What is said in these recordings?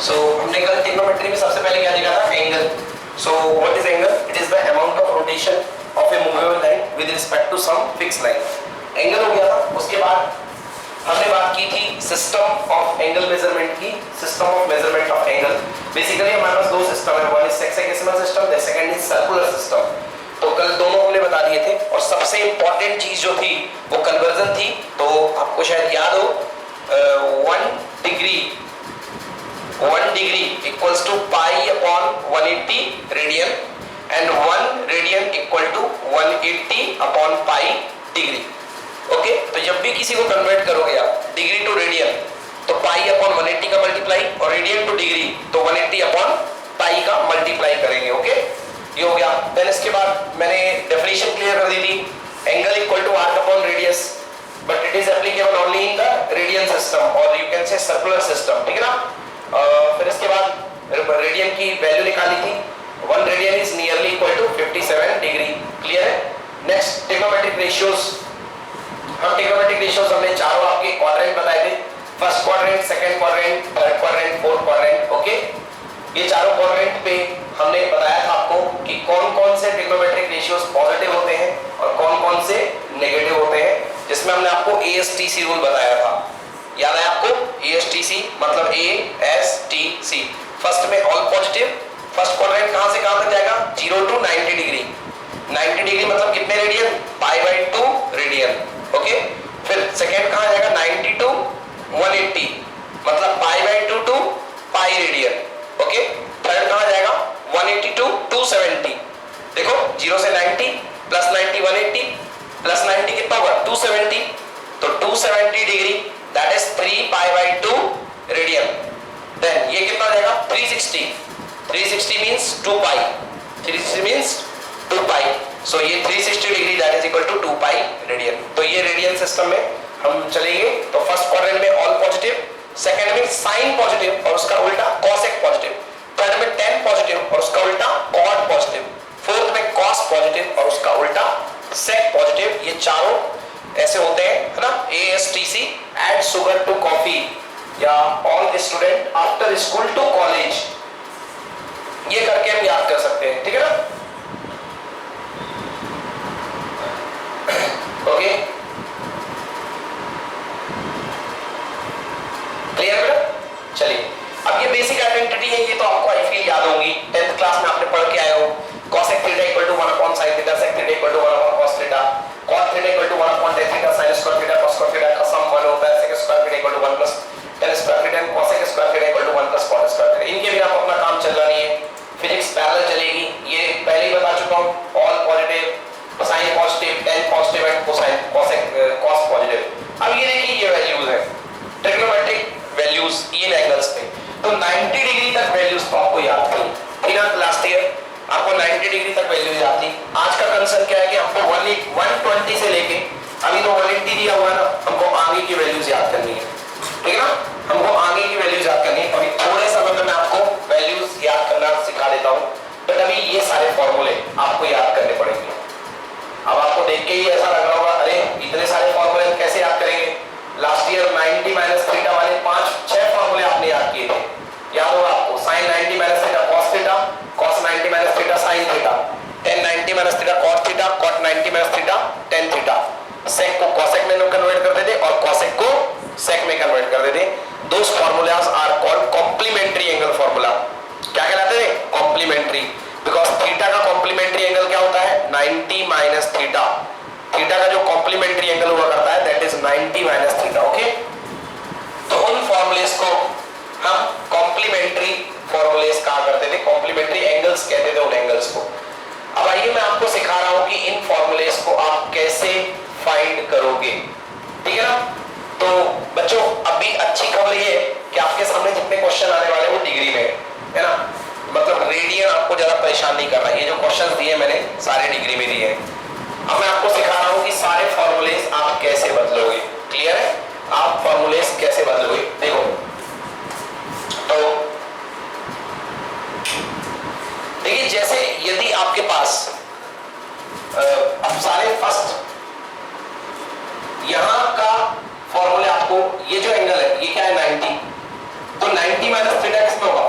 सो हमने कल ट्रिग्नोमेट्री में सबसे पहले क्या देखा था, angle. So what is angle? It is the amount of rotation of a movable line with respect to some fix line. Angle हो गया था. उसके बाद हमने बात की थी सिस्टम ऑफ एंगल मेजरमेंट की. System of measurement of angle, basically हमारे पास दो सिस्टम है, one is sexagesimal system, the second is circular system. तो कल दोनों हमने बता दिए थे. और सबसे इंपॉर्टेंट चीज जो थी वो कन्वर्जन थी. तो आपको शायद याद हो 1 degree equals to pi upon 180 radian and 1 radian equal to 180 upon pi degree. Okay, तो जब भी किसी को कन्वर्ट करोगे आप डिग्री टू रेडियन तो पाई अपॉन 180 का मल्टीप्लाई, और रेडियन टू डिग्री तो 180 अपॉन पाई का मल्टीप्लाई करेंगे. ओके, ये हो गया. देन इसके बाद मैंने डेफिनेशन क्लियर कर दी थी. Angle equal to arc upon radius, but it is applicable only in the radian system और you can say circular system. ठीक है ना. फिर इसके बाद रेडियन की वैल्यू निकाली थी. 1 radian is nearly equal to 57 degree. Clear है. Next trigonometric ratios. हम ट्रिग्नोमेट्रिक रेशियोज हमने चारों आपके क्वाड्रेंट बताए थे. First quadrant, second quadrant, third quadrant, fourth quadrant. Okay, ये चारों क्वाड्रेंट पे हमने बताया था आपको कि कौन कौन से ट्रिग्नोमेट्रिक रेशियोज पॉजिटिव होते हैं और कौन कौन से नेगेटिव होते हैं, जिसमें हमने आपको ASTC रूल बताया था. याद है आपको? ASTC मतलब ASTC. फर्स्ट में ऑल पॉजिटिव. फर्स्ट क्वाड्रेंट कहां से कहां तक जाएगा? 0 टू 90 डिग्री. 90 डिग्री मतलब कितने रेडियन? π/2 रेडियन. ओके, फिर सेकंड कहां जाएगा? 90 टू 180 मतलब π/2 to pi radian. Okay, third कहां जाएगा? 180 टू 270. देखो 0 से 90 प्लस 90 180 प्लस 90 कितना होगा? 270. तो 270 degree that is 3 π/2 radian. Then ये कितना जाएगा? 360. 360 मींस 2 पाई. 360 मींस 2 पाई. सो ये 360 degree that is equal to 2 pi radian. तो ये रेडियन सिस्टम में हम चलेंगे. तो फर्स्ट क्वाड्रेंट में ऑल पॉजिटिव, सेकंड में साइन पॉजिटिव और उसका उल्टा कॉसेक पॉजिटिव, थर्ड में tan पॉजिटिव और उसका उल्टा कॉट पॉजिटिव, फोर्थ में कॉस पॉजिटिव और उसका उल्टा सेक पॉजिटिव. ये चारों ऐसे होते हैं, है ना. ASTC, add sugar to coffee या all student after school to college. ये करके हम याद कर सकते हैं. ठीक है ना. ओके, क्लियर बेटा. चलिए, अब ये बेसिक आइडेंटिटी है, ये तो आपको आई फील याद होंगी. 10th क्लास में आपने पढ़ के आए हो. cosec theta equal to 1 upon sin theta, sec theta equal to 1 upon cos theta, cot theta equal to 1 upon tan theta, sin square theta cos square theta का sum 1 होता है, sec square theta equal to 1 plus tan square theta, cosec square theta equal to 1 plus cot square theta. इनके बिना अपना काम चलना नहीं है. फिजिक्स पैरेलल चलेगी, ये पहले ही बता चुका हूं. All positive, sin positive, tan positive and cosine cosec cos positive. अब ये देखिए ये वैल्यूज है ट्रिग्नोमेट्रिक वैल्यूज इन एंगल्स पे. तो 90 डिग्री तक वैल्यूज तो आपको याद थी. ठीक है, लास्ट ईयर आपको 90 डिग्री तक वैल्यूज याद थी. आज का कंसर्न क्या है कि हमको 120 से लेके अभी तो 180 दिया हुआ है ना, हमको आगे की वैल्यूज याद करनी है. ठीक है ना, हमको आगे की वैल्यूज याद करनी है. अभी थोड़े समय में मैं आपको वैल्यूज याद करना सिखा देता हूँ, बट अभी ये सारे फॉर्मूले आपको याद करने पड़ेंगे. अब आपको देख के ही ऐसा लग रहा होगा, अरे इतने सारे फॉर्मूले कैसे याद करेंगे. लास्ट ईयर 90 माइनस थीटा वाले 5-6 फॉर्मूले आपने याद किए थे. याद होगा आपको. sin 90 minus theta cos theta, cos 90 minus theta sin theta, tan 90 minus theta cot theta, cot 90 minus theta tan theta. sec को cosec में कन्वर्ट कर देते और cosec को sec में कन्वर्ट कर देते. Those formulas are called complementary angle formula. क्या कहलाते हैं? कॉम्प्लीमेंट्री. बिकॉज थीटा का कॉम्प्लीमेंट्री एंगल क्या होता है? 90 माइनस थीटा. थीटा का जो कॉम्प्लीमेंट्री एंगल हुआ करता है that is 90 minus theta. Okay, तो उन फॉर्मूलेस को हम कॉम्प्लीमेंट्री फॉर्मूलेस कहा करते थे, कॉम्प्लीमेंट्री एंगल्स कहते थे उन एंगल्स को. अब आइए मैं आपको सिखा रहा हूं कि इन फॉर्मूलेस को आप कैसे फाइंड करोगे. ठीक है ना. तो बच्चों अभी अच्छी खबर ये है कि आपके सामने जितने क्वेश्चन आने वाले वो डिग्री में है ना. मतलब रेडियन आपको ज्यादा परेशान नहीं कर रहा. ये जो क्वेश्चन दिए मैंने सारे डिग्री में दिए हैं. अब मैं आपको सिखा रहा हूं कि सारे फॉर्मूलेस आप कैसे बदलोगे. क्लियर है? आप फॉर्मूलेस कैसे बदलोगे. देखो, तो देखिए जैसे यदि आपके पास अब सारे फर्स्ट यहां का फॉर्मूले आपको, ये जो एंगल है ये क्या है 90, तो 90 माइनस थीटा किसमें होगा?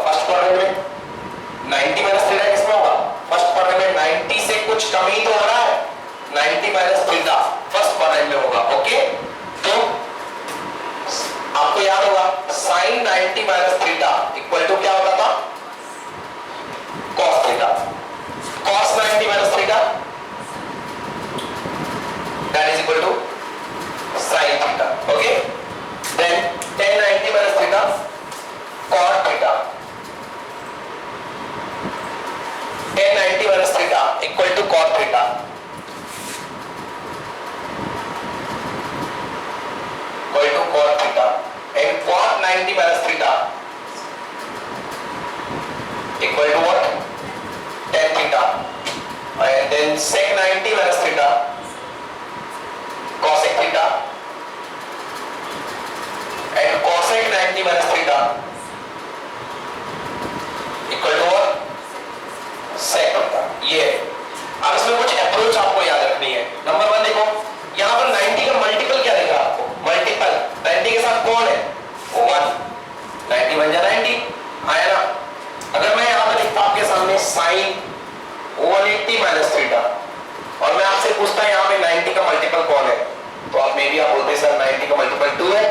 90 माइनस थीटा किसमें होगा? फर्स्ट क्वाड्रेंट में 90 से कुछ कम ही तो हो रहा है, 90 माइनस थीटा फर्स्ट क्वाड्रेंट में होगा। ओके, तो आपको याद होगा sine 90 minus theta equal to क्या होता था? Cos theta. Cos 90 minus theta that is equal to sine theta. Okay, then tan 90 minus theta cot theta, tan 90 minus theta equal to cot theta. Equal to cot theta and cot 90 minus theta equal to what? tan theta and then sec 90 minus theta cosec theta and cosec 90 minus theta equal to what? sec theta। ये अब इसमें कुछ approach आपको याद रखनी है। Number 1 देखो, यहां पर 90 का मल्टीपल क्या देगा आपको? मल्टीपल 90 के साथ कौन है? 1, 90 बन जाए 90, आया ना? अगर मैं यहां पर लिखता आपके सामने sin 180 minus theta और मैं आपसे पूछता यहां पे 90 का मल्टीपल कौन है, तो आप मे बी आप बोलते सर 90 का मल्टीपल 2 है,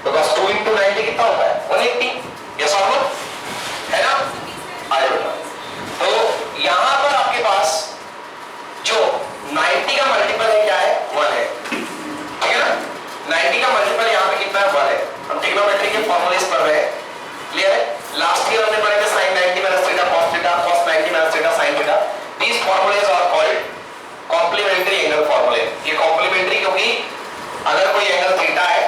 बिकॉज 2 into 90 कितना होता है? 180। यस और नो? है ना? आगे बढ़ो। तो यहां पर आपके पास जो 90 का मल्टीपल है क्या है? 1 है, ठीक है ना? 90 का मल्टीपल यहां पे कितना है? 1 है। हम ट्रिग्नोमेट्री के फॉर्मूलेस पढ़ रहे हैं, क्लियर है? लास्ट ईयर हमने पढ़े थे sin 90 minus theta cos theta, cos 90 minus theta sin theta। These formulas are called complementary angle formulae। ये complementary क्योंकि अगर कोई एंगल थीटा है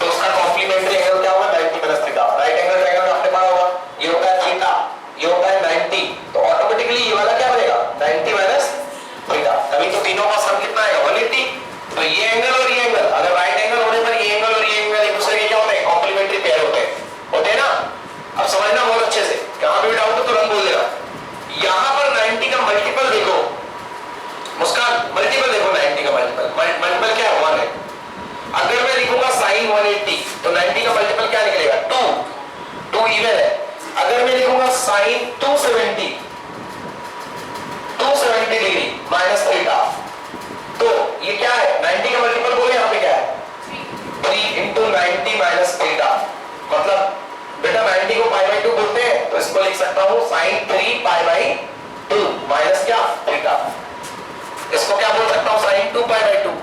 तो उसका कॉम्प्लीमेंट्री एंगल क्या होगा? 90 minus theta. Right angle triangle में आपने पढ़ा होगा, ये होता है थीटा, ये होता है 90, तो ऑटोमेटिकली ये वाला क्या बनेगा? 90 माइनस थीटा। तभी तो तीनों का सम कितना आएगा? 180। तो ये एंगल और ये एंगल, अगर राइट एंगल होने पर ये एंगल और ये एंगल एक दूसरे के क्या होते हैं? कॉम्प्लीमेंट्री पेयर होते हैं ना? अब समझना बहुत अच्छे से, कहां पे भी डाउट हो तो तुरंत बोल देना। यहां पर 90 का मल्टीपल देखो मुस्कान, मल्टीपल देखो 90 का मल्टीपल क्या है? 1 है। अगर मैं लिखूंगा sin 180 तो 90 का मल्टीपल क्या निकलेगा? 2 इवन है। अगर मैं लिखूंगा sin 270 डिग्री माइनस थीटा तो ये क्या है? 90 का मल्टीपल बोले यहां पे क्या है? 3 into 90 माइनस थीटा। मतलब बेटा 90 को पाई बाई 2 बोलते हैं तो इसको लिख सकता हूं sin 3 पाई बाई 2 माइनस क्या? थीटा। इसको क्या बोल सकता हूं? sin 2 pi by 2।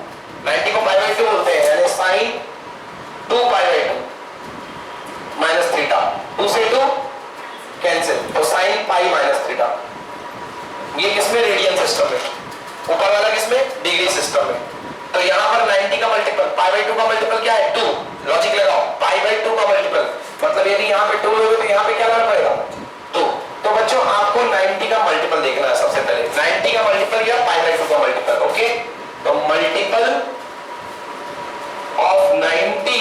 90 को पाई बाई 2 बोलते हैं, यानी sin 2 pi by 2 minus theta. 2 से 2 कैंसिल, तो sin पाई माइनस थीटा। ये किसमें? रेडियन सिस्टम में। ऊपर वाला किसमें? डिग्री सिस्टम में। तो यहां पर 90 का मल्टीपल पाई बाई 2 का मल्टीपल क्या है? 2। लॉजिक लगाओ, पाई बाई 2 का मल्टीपल मतलब यदि यहां पे 2 होगा तो यहां पे क्या करना पड़ेगा? 2। तो बच्चों आपको 90 का मल्टीपल देखना है सबसे पहले, 90 का मल्टीपल या पाई बाई 2 का मल्टीपल। ओके, तो मल्टीपल ऑफ 90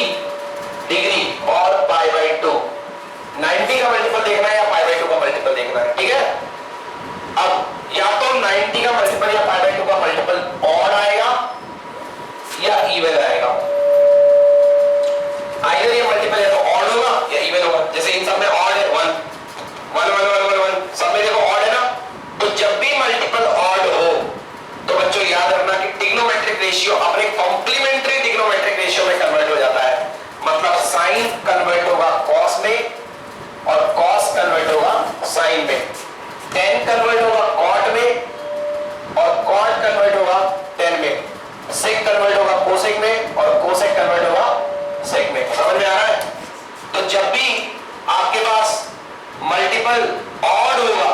डिग्री और पाई बाई 2, 90 का मल्टीपल देखना है या पाई बाई 2 का मल्टीपल देखना है, ठीक है? अब या तो 90 का मल्टीपल या पाई बाई 2 का मल्टीपल ऑड आएगा या इवन आएगा। आइदर ये मल्टीपल या तो ऑड होगा या इवन होगा। जैसे इन सब में ऑड है 1 1 1 1 1 1, सब में देखो ऑड है ना? तो जब भी मल्टीपल ऑड हो तो बच्चों याद रखना कि ट्रिग्नोमेट्रिक रेशियो अपने कॉम्प्लीमेंट्री ट्रिग्नोमेट्रिक रेशियो में कन्वर्ट हो जाता है। मतलब साइन कन्वर्ट होगा कॉस में और कॉस कन्वर्ट होगा साइन में, tan कन्वर्ट होगा कॉट में और कॉट कन्वर्ट होगा tan में, सेक कन्वर्ट होगा कोसेक में और कोसेक कन्वर्ट होगा सेक में। समझ में आ रहा है? तो जब भी आपके पास मल्टीपल ऑड होगा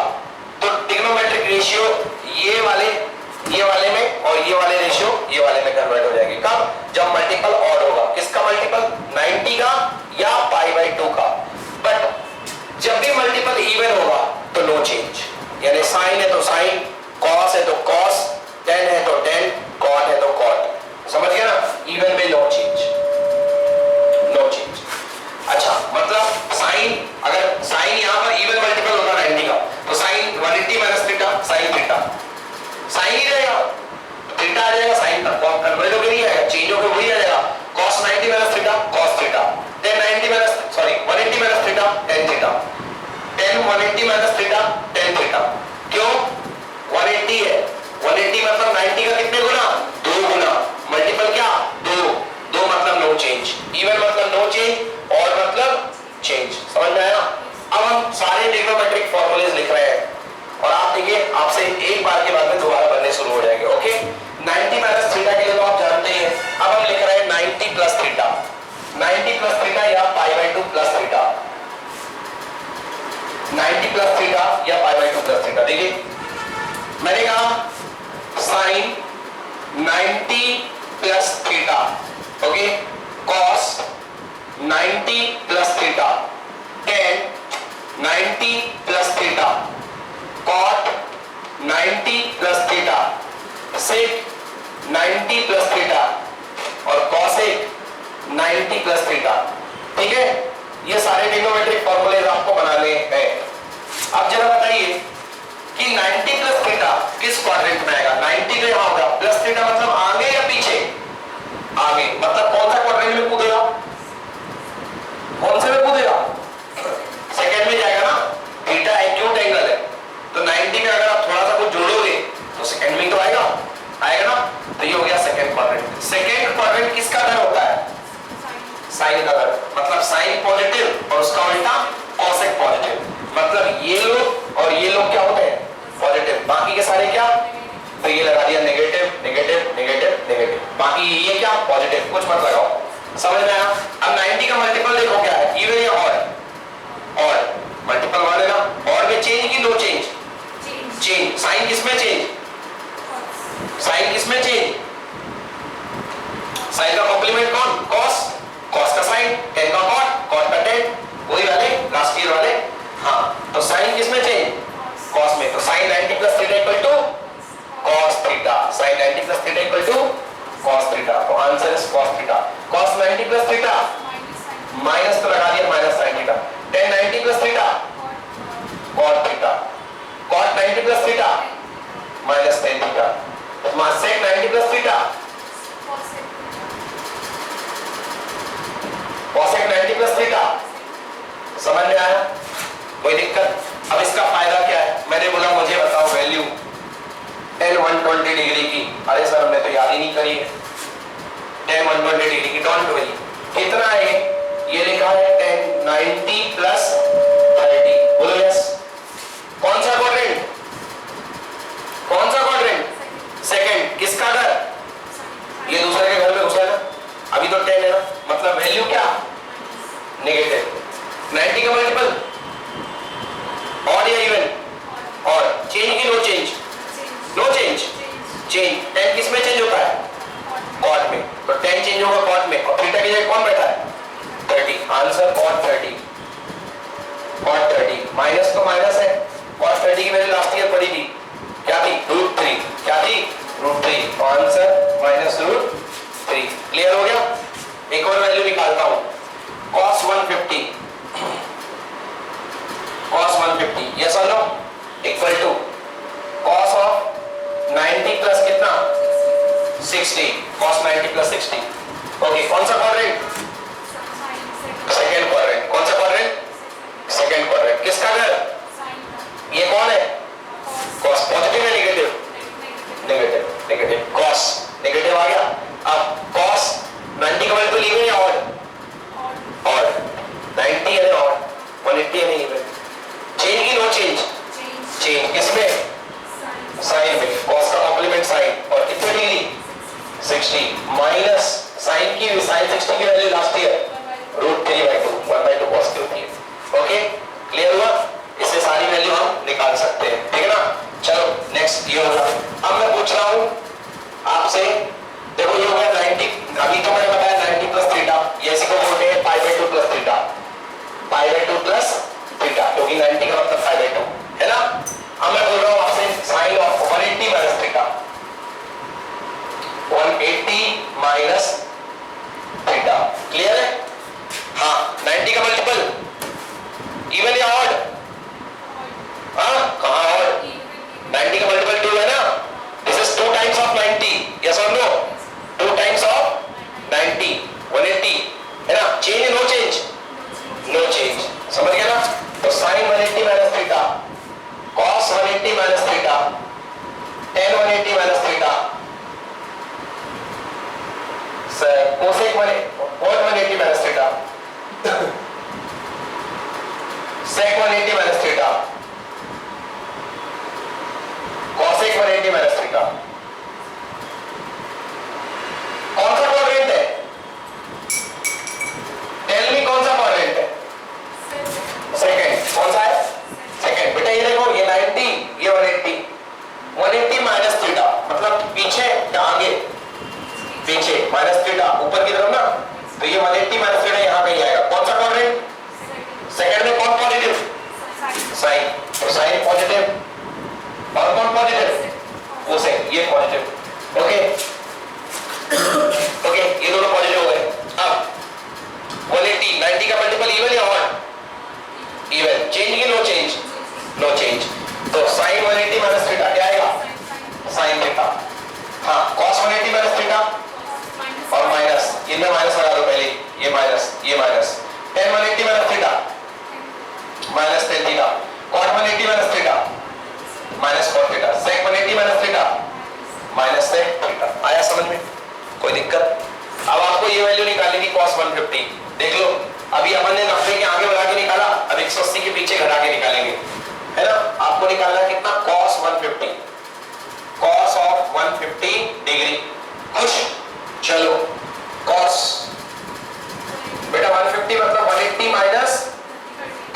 तो ट्रिग्नोमेट्रिक रेशियो ये वाले में और ये वाले रेशियो ये वाले में कन्वर्ट हो जाएगी। कब? जब मल्टीपल ऑड होगा। किसका मल्टीपल? 90 का या पाई बाई 2 का। बट जब भी मल्टीपल इवन होगा तो नो चेंज, यानी साइन है तो साइन, कॉस है तो कॉस, tan है तो tan, कॉट है तो कॉट। समझ गया ना? इवन में नो चेंज। अच्छा, मतलब साइन, अगर साइन यहां पर इवन मल्टीपल होगा 90 का तो sine 180 minus theta sine theta, sine ही रहेगा, थीटा आ जाएगा साइन का, कन्वर्ट होकर नहीं आएगा, चेंज होकर वही आ जाएगा। cos 90 minus theta cos theta, tan 90 minus 180 minus theta tan theta, tan 180 minus theta tan tan theta. क्यों? 180 है, 180 मतलब 90 का कितने गुना? 2 गुना। मल्टीपल क्या? 2, 2 मतलब नो चेंज, इवन मतलब नो चेंज, और मतलब चेंज। समझ में आया? अब हम सारे ट्रिग्नोमेट्रिक फॉर्मूलेज लिख रहे हैं और आप देखिए आपसे एक बार के बाद में दोबारा बनने शुरू हो जाएंगे। ओके, 90 माइनस थीटा के लिए तो आप जानते ही हैं। अब हम लिख रहे हैं 90 प्लस थीटा, 90 प्लस थीटा या pi by 2 plus theta, 90 plus theta या पाई बाई 2 प्लस थीटा। देखिए मैंने कहा sine 90 plus theta, okay, cos 90 plus theta, tan 90 plus theta, cot 90 plus theta, sec 90 plus theta और कॉसेक 90 प्लस थीटा। ठीक है, ये सारे ट्रिग्नोमेट्रिक फॉर्मूलेज आपको बनाने हैं। अब जरा बताइए कि 90 प्लस थीटा किस क्वाड्रेंट में आएगा? 90 तो यहां होगा, प्लस थीटा मतलब आगे या पीछे? आगे, मतलब कौन सा क्वाड्रेंट में कूदेगा? कौन से में कूदेगा? सेकंड में जाएगा ना, थीटा एक्यूट एंगल है, तो 90 में अगर आप थोड़ा सा कुछ जोड़ोगे तो सेकंड में तो आएगा ना। तो ये हो गया सेकंड क्वाड्रेंट। सेकंड क्वाड्रेंट किसका घर होता है? साइन का घर, मतलब साइन पॉजिटिव और उसका उल्टा कॉसेक पॉजिटिव, मतलब ये लोग और ये लोग क्या होते हैं? पॉजिटिव, बाकी के सारे क्या? तो ये लगा दिया नेगेटिव नेगेटिव नेगेटिव नेगेटिव, बाकी ये क्या? पॉजिटिव, कुछ मत लगाओ। समझ में आया? अब 90 का मल्टीपल देखो क्या है, इवन या ऑड? ऑड, मल्टीपल मान लेना। ऑड में चेंज की नो चेंज? चेंज। साइन किसमें चेंज? साइन किसमें चेंज? साइन का कॉम्प्लीमेंट कौन? कॉस, कॉस का साइन, टेन का कॉट, कॉट का टेन, वही वाले लास्ट ईयर वाले। हाँ, तो साइन किसमें चेंज? कॉस में। तो sine 90 plus theta equal to cos theta, sine 90 plus theta equal to cos theta. तो answer is cos theta. Cos 90 plus theta minus तो लगा दिया minus sine theta, tan 90 plus theta cot theta, cot 90 plus theta minus tan theta, sec 90 plus theta cosec 90 plus theta. समझ में आया? कोई दिक्कत? अब इसका फायदा क्या है? मैंने बोला मुझे बताओ वैल्यू tan 120 डिग्री की। अरे सर हमने तो याद ही नहीं करी है tan 120 डिग्री की। डोंट वरी, कितना है ये लिखा है? tan 90 plus 30। बोलो यस। कौन सा क्वाड्रेंट? कौन सा क्वाड्रेंट? सेकंड। किसका घर? ये दूसरे के घर में घुसा ना, अभी तो 10 है ना, मतलब वैल्यू क्या? नेगेटिव। 90 का मल्टीपल ऑड या इवन? ऑड। चेंज की no change? No change. Change. 10 किस में चेंज होता है? कॉट में। तो 10 चेंज होगा कॉट में, और थीटा की जगह कौन बैठा है? 30। Answer cot 30। कॉट 30 माइनस तो माइनस है, कॉट 30 की वैल्यू लास्ट ईयर पड़ी थी, क्या थी? √3। क्या थी? √3। तो आंसर माइनस √3। क्लियर हो गया? एक और वैल्यू निकालता हूं, cos 150, cos 150 यस और no equal to cos of 90 plus कितना? 60, cos 90 प्लस 60। ओके, कौन सा क्वाड्रेंट? Second quadrant. कौन सा क्वाड्रेंट? Second quadrant. किसका घर? ये कौन है? cos। पॉजिटिव है negative? Negative. Negative cos, negative आ गया। अब cos 90 का मल्टीपल इवन या ऑड? ऑड। 90 है ऑड, 180 है इवन। चेंज की नो चेंज? चेंज। किसमें? साइन में। cos का कॉम्प्लीमेंट साइन, और कितने डिग्री? 60 माइनस साइन की, साइन 60 की वैल्यू लास्ट ईयर √3/2, 1/2 पॉजिटिव थी। ओके, क्लियर हुआ? इससे सारी वैल्यू हम निकाल सकते हैं, ठीक है ना? चलो नेक्स्ट ये होगा। अब मैं पूछ रहा हूं आपसे, देखो ये हो गया 90, अभी तो मैंने बताया 90 प्लस थीटा, ये इसी को बोलते हैं π/2 प्लस थीटा, π/2 प्लस थीटा, क्योंकि 90 का मतलब π/2 है ना? अब मैं बोल रहा हूं आपसे sine of 180 minus theta, 180 minus theta. Clear है? हाँ, 90 का मल्टीपल इवन या ऑड? हाँ, कहां ऑड? 90 का मल्टीपल 2 है ना? This is 2 times of 90, yes और नो? 2 टाइम्स ऑफ 90, 180 है ना? Change no change? No change. समझ गया ना? तो sine 180 minus theta, cos change की नो चेंज? No change. तो साइन 180 माइनस थीटा क्या आएगा? Sine theta. हाँ, कॉस 180 माइनस थीटा और माइनस, इनमें माइनस लगा दो पहले, ये माइनस ये minus, tan 180 minus theta minus tan theta, cot 180 minus theta minus cot theta, sec 180 minus theta minus sec theta. आया समझ में? कोई दिक्कत? अब आपको ये वैल्यू निकालनी थी cos 150, देख लो अभी अपन ने 90 के आगे बढ़ा के निकाला, अब 180 के पीछे घटा के निकालेंगे, है ना? आपको निकालना है कितना? cos 150, cos of 150 degree. खुश? चलो cos बेटा 150 मतलब 180 माइनस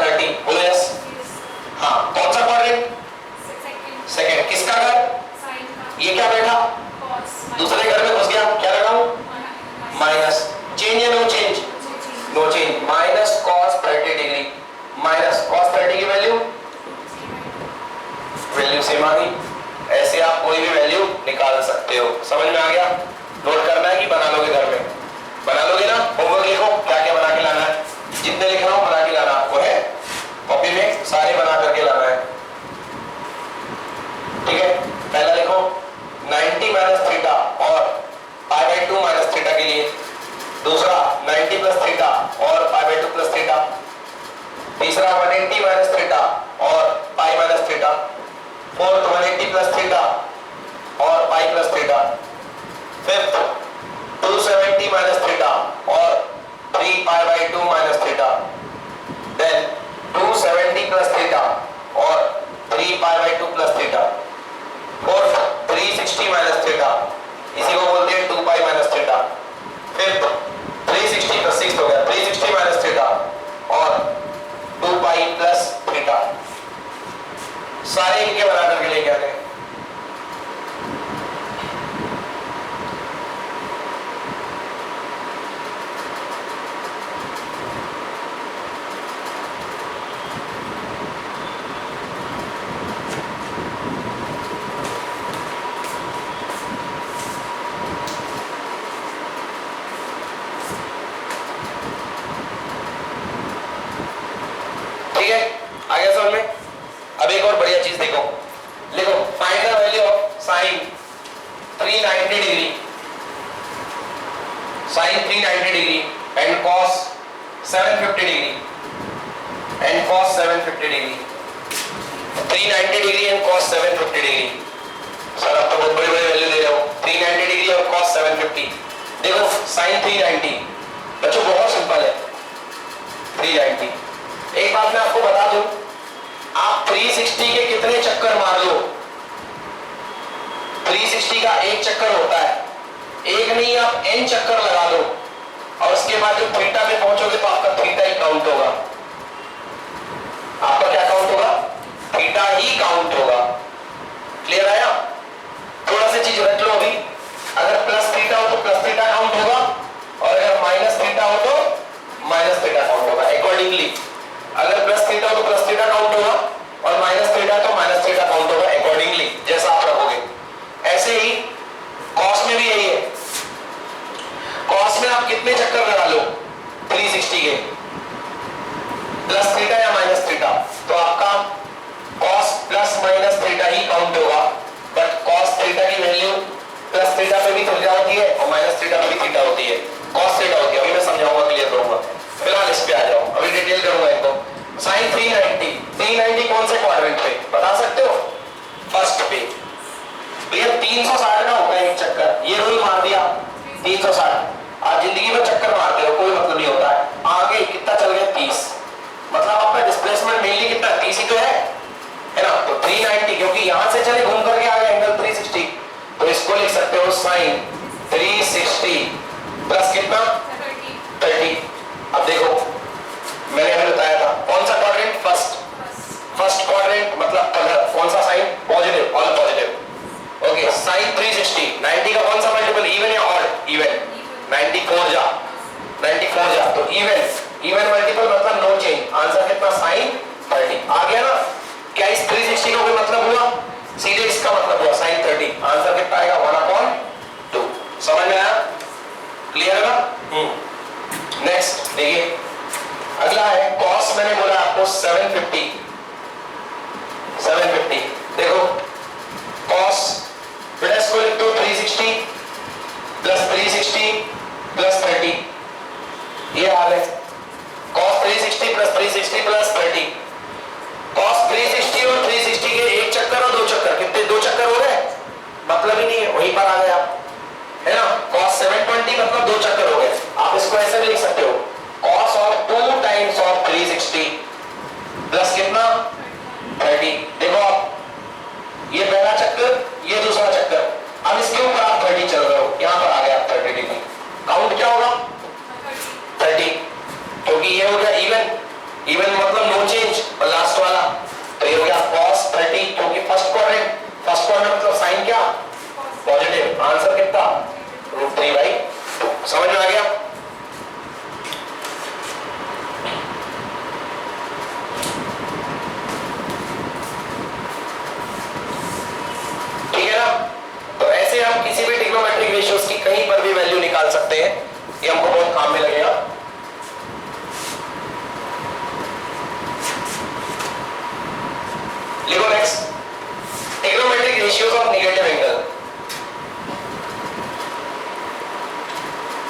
30, बोलो यस। हाँ, कौन सा क्वाड्रेंट? सेकंड। किसका घर? ये क्या बैठा? दूसरे घर में घुस गया, क्या लगाऊं? माइनस। चेंज या no change? No change. Minus cos 30 degree, minus cos 30 की वैल्यू सेम आ गई। ऐसे आप कोई भी वैल्यू निकाल सकते हो। समझ में आ गया? नोट करना है कि बना लोगे घर में? बना लोगे ना? होमवर्क लिखो क्या क्या बना के लाना है, जितने लिख रहा हूं बना के लाना आपको है, कॉपी में सारे बना करके लाना है, ठीक है? पहला लिखो 90 माइनस थीटा और π/2 माइनस थीटा के लिए, दूसरा 90 प्लस थीटा और π/2 प्लस थीटा, तीसरा 180 माइनस थीटा और π minus theta, fourth 180 plus theta और π plus theta, fifth 270 minus theta और 3π/2 minus theta, then 270 plus theta और 3π/2 plus theta, fourth 360 minus theta, इसी को बोलते हैं 2π माइनस थीटा, फिफ्थ 360 प्लस 6 हो गया 360 माइनस थीटा और 2π प्लस थीटा। सारे इनके बना करके लेके आ गए। ठीक है, आ गया समझ में? अब एक और बढ़िया चीज देखो, लिखो find the value of sine 390 degree, sine 390 degree and cos 750 degree and cos 750 degree, 390 degree and cos 750 degree. Sir आप तो बहुत बड़े बड़े वैल्यू दे रहे हो, 390 डिग्री और कॉस 750। देखो साइन 390 बच्चों बहुत सिंपल है, 390। एक बात मैं आपको बता दूं, आप 360 के कितने चक्कर मार लो, 360 का एक चक्कर होता है, एक नहीं आप n चक्कर लगा दो और उसके बाद जब थीटा पे पहुंचोगे तो आपका थीटा ही काउंट होगा। आपका क्या काउंट होगा? थीटा ही काउंट होगा। क्लियर आया? थोड़ा सा चीज रख लो अभी, अगर प्लस थीटा हो तो प्लस थीटा काउंट होगा और अगर माइनस थीटा हो तो माइनस थीटा काउंट होगा। अकॉर्डिंगली अगर प्लस थीटा हो तो प्लस थीटा काउंट होगा और माइनस थीटा तो माइनस थीटा काउंट होगा, अकॉर्डिंगली जैसा आप रखोगे। ऐसे ही कॉस में भी यही है, कॉस में आप कितने चक्कर लगा लो 360 के, प्लस थीटा या माइनस थीटा, तो आपका कॉस प्लस माइनस थीटा ही काउंट होगा, बट कॉस थीटा की वैल्यू प्लस थीटा पे भी थीटा होती है और माइनस थीटा पे भी थीटा होती है, कॉस थीटा होती है। अभी मैं समझाऊंगा, क्लियर करूंगा, फिलहाल इस पे आ जाओ, अभी डिटेल करूंगा इनको। साइन 390 कौन से क्वाड्रेंट पे बता सकते हो? फर्स्ट पे। भैया 360 का होता है एक चक्कर, ये रूल मार दिया 360। आप जिंदगी में चक्कर मारते हो कोई मतलब नहीं होता है। आगे कितना चल गया 30, मतलब आपका डिस्प्लेसमेंट मेनली कितना 30 ही तो है ना? तो 390 क्योंकि यहां से चले घूम करके आ गए एंगल 360, तो इसको लिख सकते हो साइन 360 प्लस कितना 30। अब देखो मैंने अभी बताया था कौन सा क्वाड्रेंट? फर्स्ट क्वाड्रेंट मतलब कौन सा sine? Positive, all positive. Okay, sine 360 90 का कौन सा मल्टीपल? इवन या ऑड? इवन। 94 जा तो इवन मल्टीपल मतलब नो चेंज। आंसर कितना? साइन 30। आ गया ना? क्या इस 360 का कोई मतलब हुआ? सीधे इसका मतलब हुआ साइन 30। आंसर कितना आएगा? 1/2। समझ में आया? क्लियर है ना? नेक्स्ट देखिए, अगला है कॉस। मैंने बोला आपको 750 देखो cos बेटा इसको लिख दो 360 प्लस 360 प्लस 30, ये हाल है। cos 360 प्लस 360 प्लस 30, cos 360 और 360 के एक चक्कर और दो चक्कर, कितने दो चक्कर हो गए, मतलब ही नहीं है, वहीं पर आ गया है ना। cos 720 मतलब दो चक्कर हो गए। आप इसको ऐसे भी लिख सकते हो cos of 2 times of 360 plus कितना 30। देखो आप ये पहला चक्कर, ये दूसरा चक्कर, अब इसके ऊपर आप 30 चल रहे हो, यहां पर आ गया 30 डिग्री। काउंट क्या होगा 30, क्योंकि ये हो गया इवन मतलब नो चेंज, और लास्ट वाला तो ये हो गया cos 30, क्योंकि फर्स्ट क्वाड्रेंट मतलब साइन क्या पॉजिटिव। आंसर कितना √3/2। समझ में आ गया। ठीक है ना। तो ऐसे हम किसी भी ट्रिग्नोमेट्रिक रेशियोज की कहीं पर भी वैल्यू निकाल सकते हैं, ये हमको बहुत काम में लगेगा। लिखो next, trigonometric ratios of negative angle.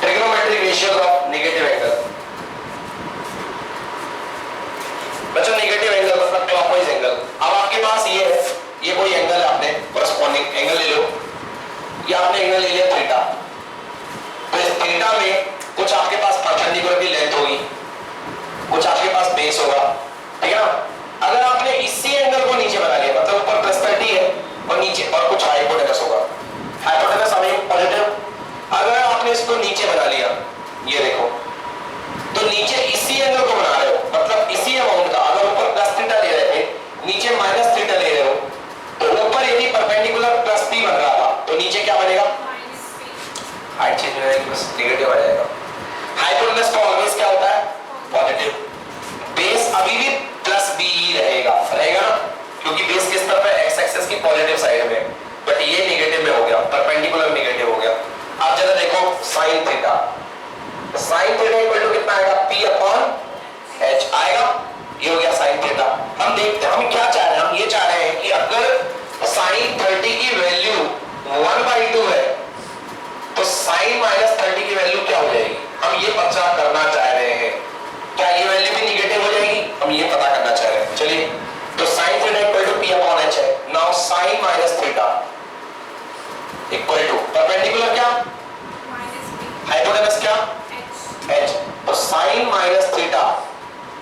Trigonometric ratios of negative angle. बच्चों नेगेटिव एंगल मतलब क्लॉकवाइज एंगल। अब आपके पास ये है, ये कोई एंगल है, आपने कॉरेस्पॉन्डिंग एंगल ले लो, ये आपने एंगल ले लिया थीटा। तो इस थीटा में कुछ आपके पास परपेंडिकुलर की लेंथ होगी, कुछ आपके पास बेस होगा, ठीक है ना। अगर आपने इसी एंगल को नीचे बना लिया, मतलब ऊपर प्लस 30 है और नीचे और कुछ हाइपोटेनस होगा, हाइपोटेनस हमें पॉजिटिव, अगर आपने इसको नीचे बना लिया, ये देखो, तो नीचे इसी एंगल को बना रहे हो, मतलब इसी अमाउंट का, अगर ऊपर प्लस थीटा ले रहे थे, नीचे माइनस थीटा ले रहे हो, तो ऊपर यदि परपेंडिकुलर प्लस p बन रहा था, तो नीचे क्या बनेगा हाइट चेंज हो जाएगी, बस नेगेटिव आ जाएगा। हाइपोटेनस का ऑलवेज क्या होता है पॉजिटिव, बेस अभी भी प्लस b ही रहेगा ना, क्योंकि बेस किस तरफ है x एक्सिस की पॉजिटिव साइड में, बट ये नेगेटिव में हो गया, परपेंडिकुलर नेगेटिव हो गया। अब जरा देखो sin थीटा इक्वल टू कितना आएगा p अपॉन h आएगा, ये हो गया sin थीटा। हम देखते हैं हम क्या चाह रहे हैं, हम ये चाह रहे हैं कि अगर sin 30 की वैल्यू 1/2 है तो sin -30 की वैल्यू क्या हो जाएगी, हम ये पता करना चाह रहे हैं। क्या ये वैल्यू भी नेगेटिव हो जाएगी, हम ये पता करना चाह रहे हैं। चलिए, तो sin theta equal to p upon h है। Now sin -theta equal to perpendicular क्या हाइपोटेनस क्या h, तो sin -theta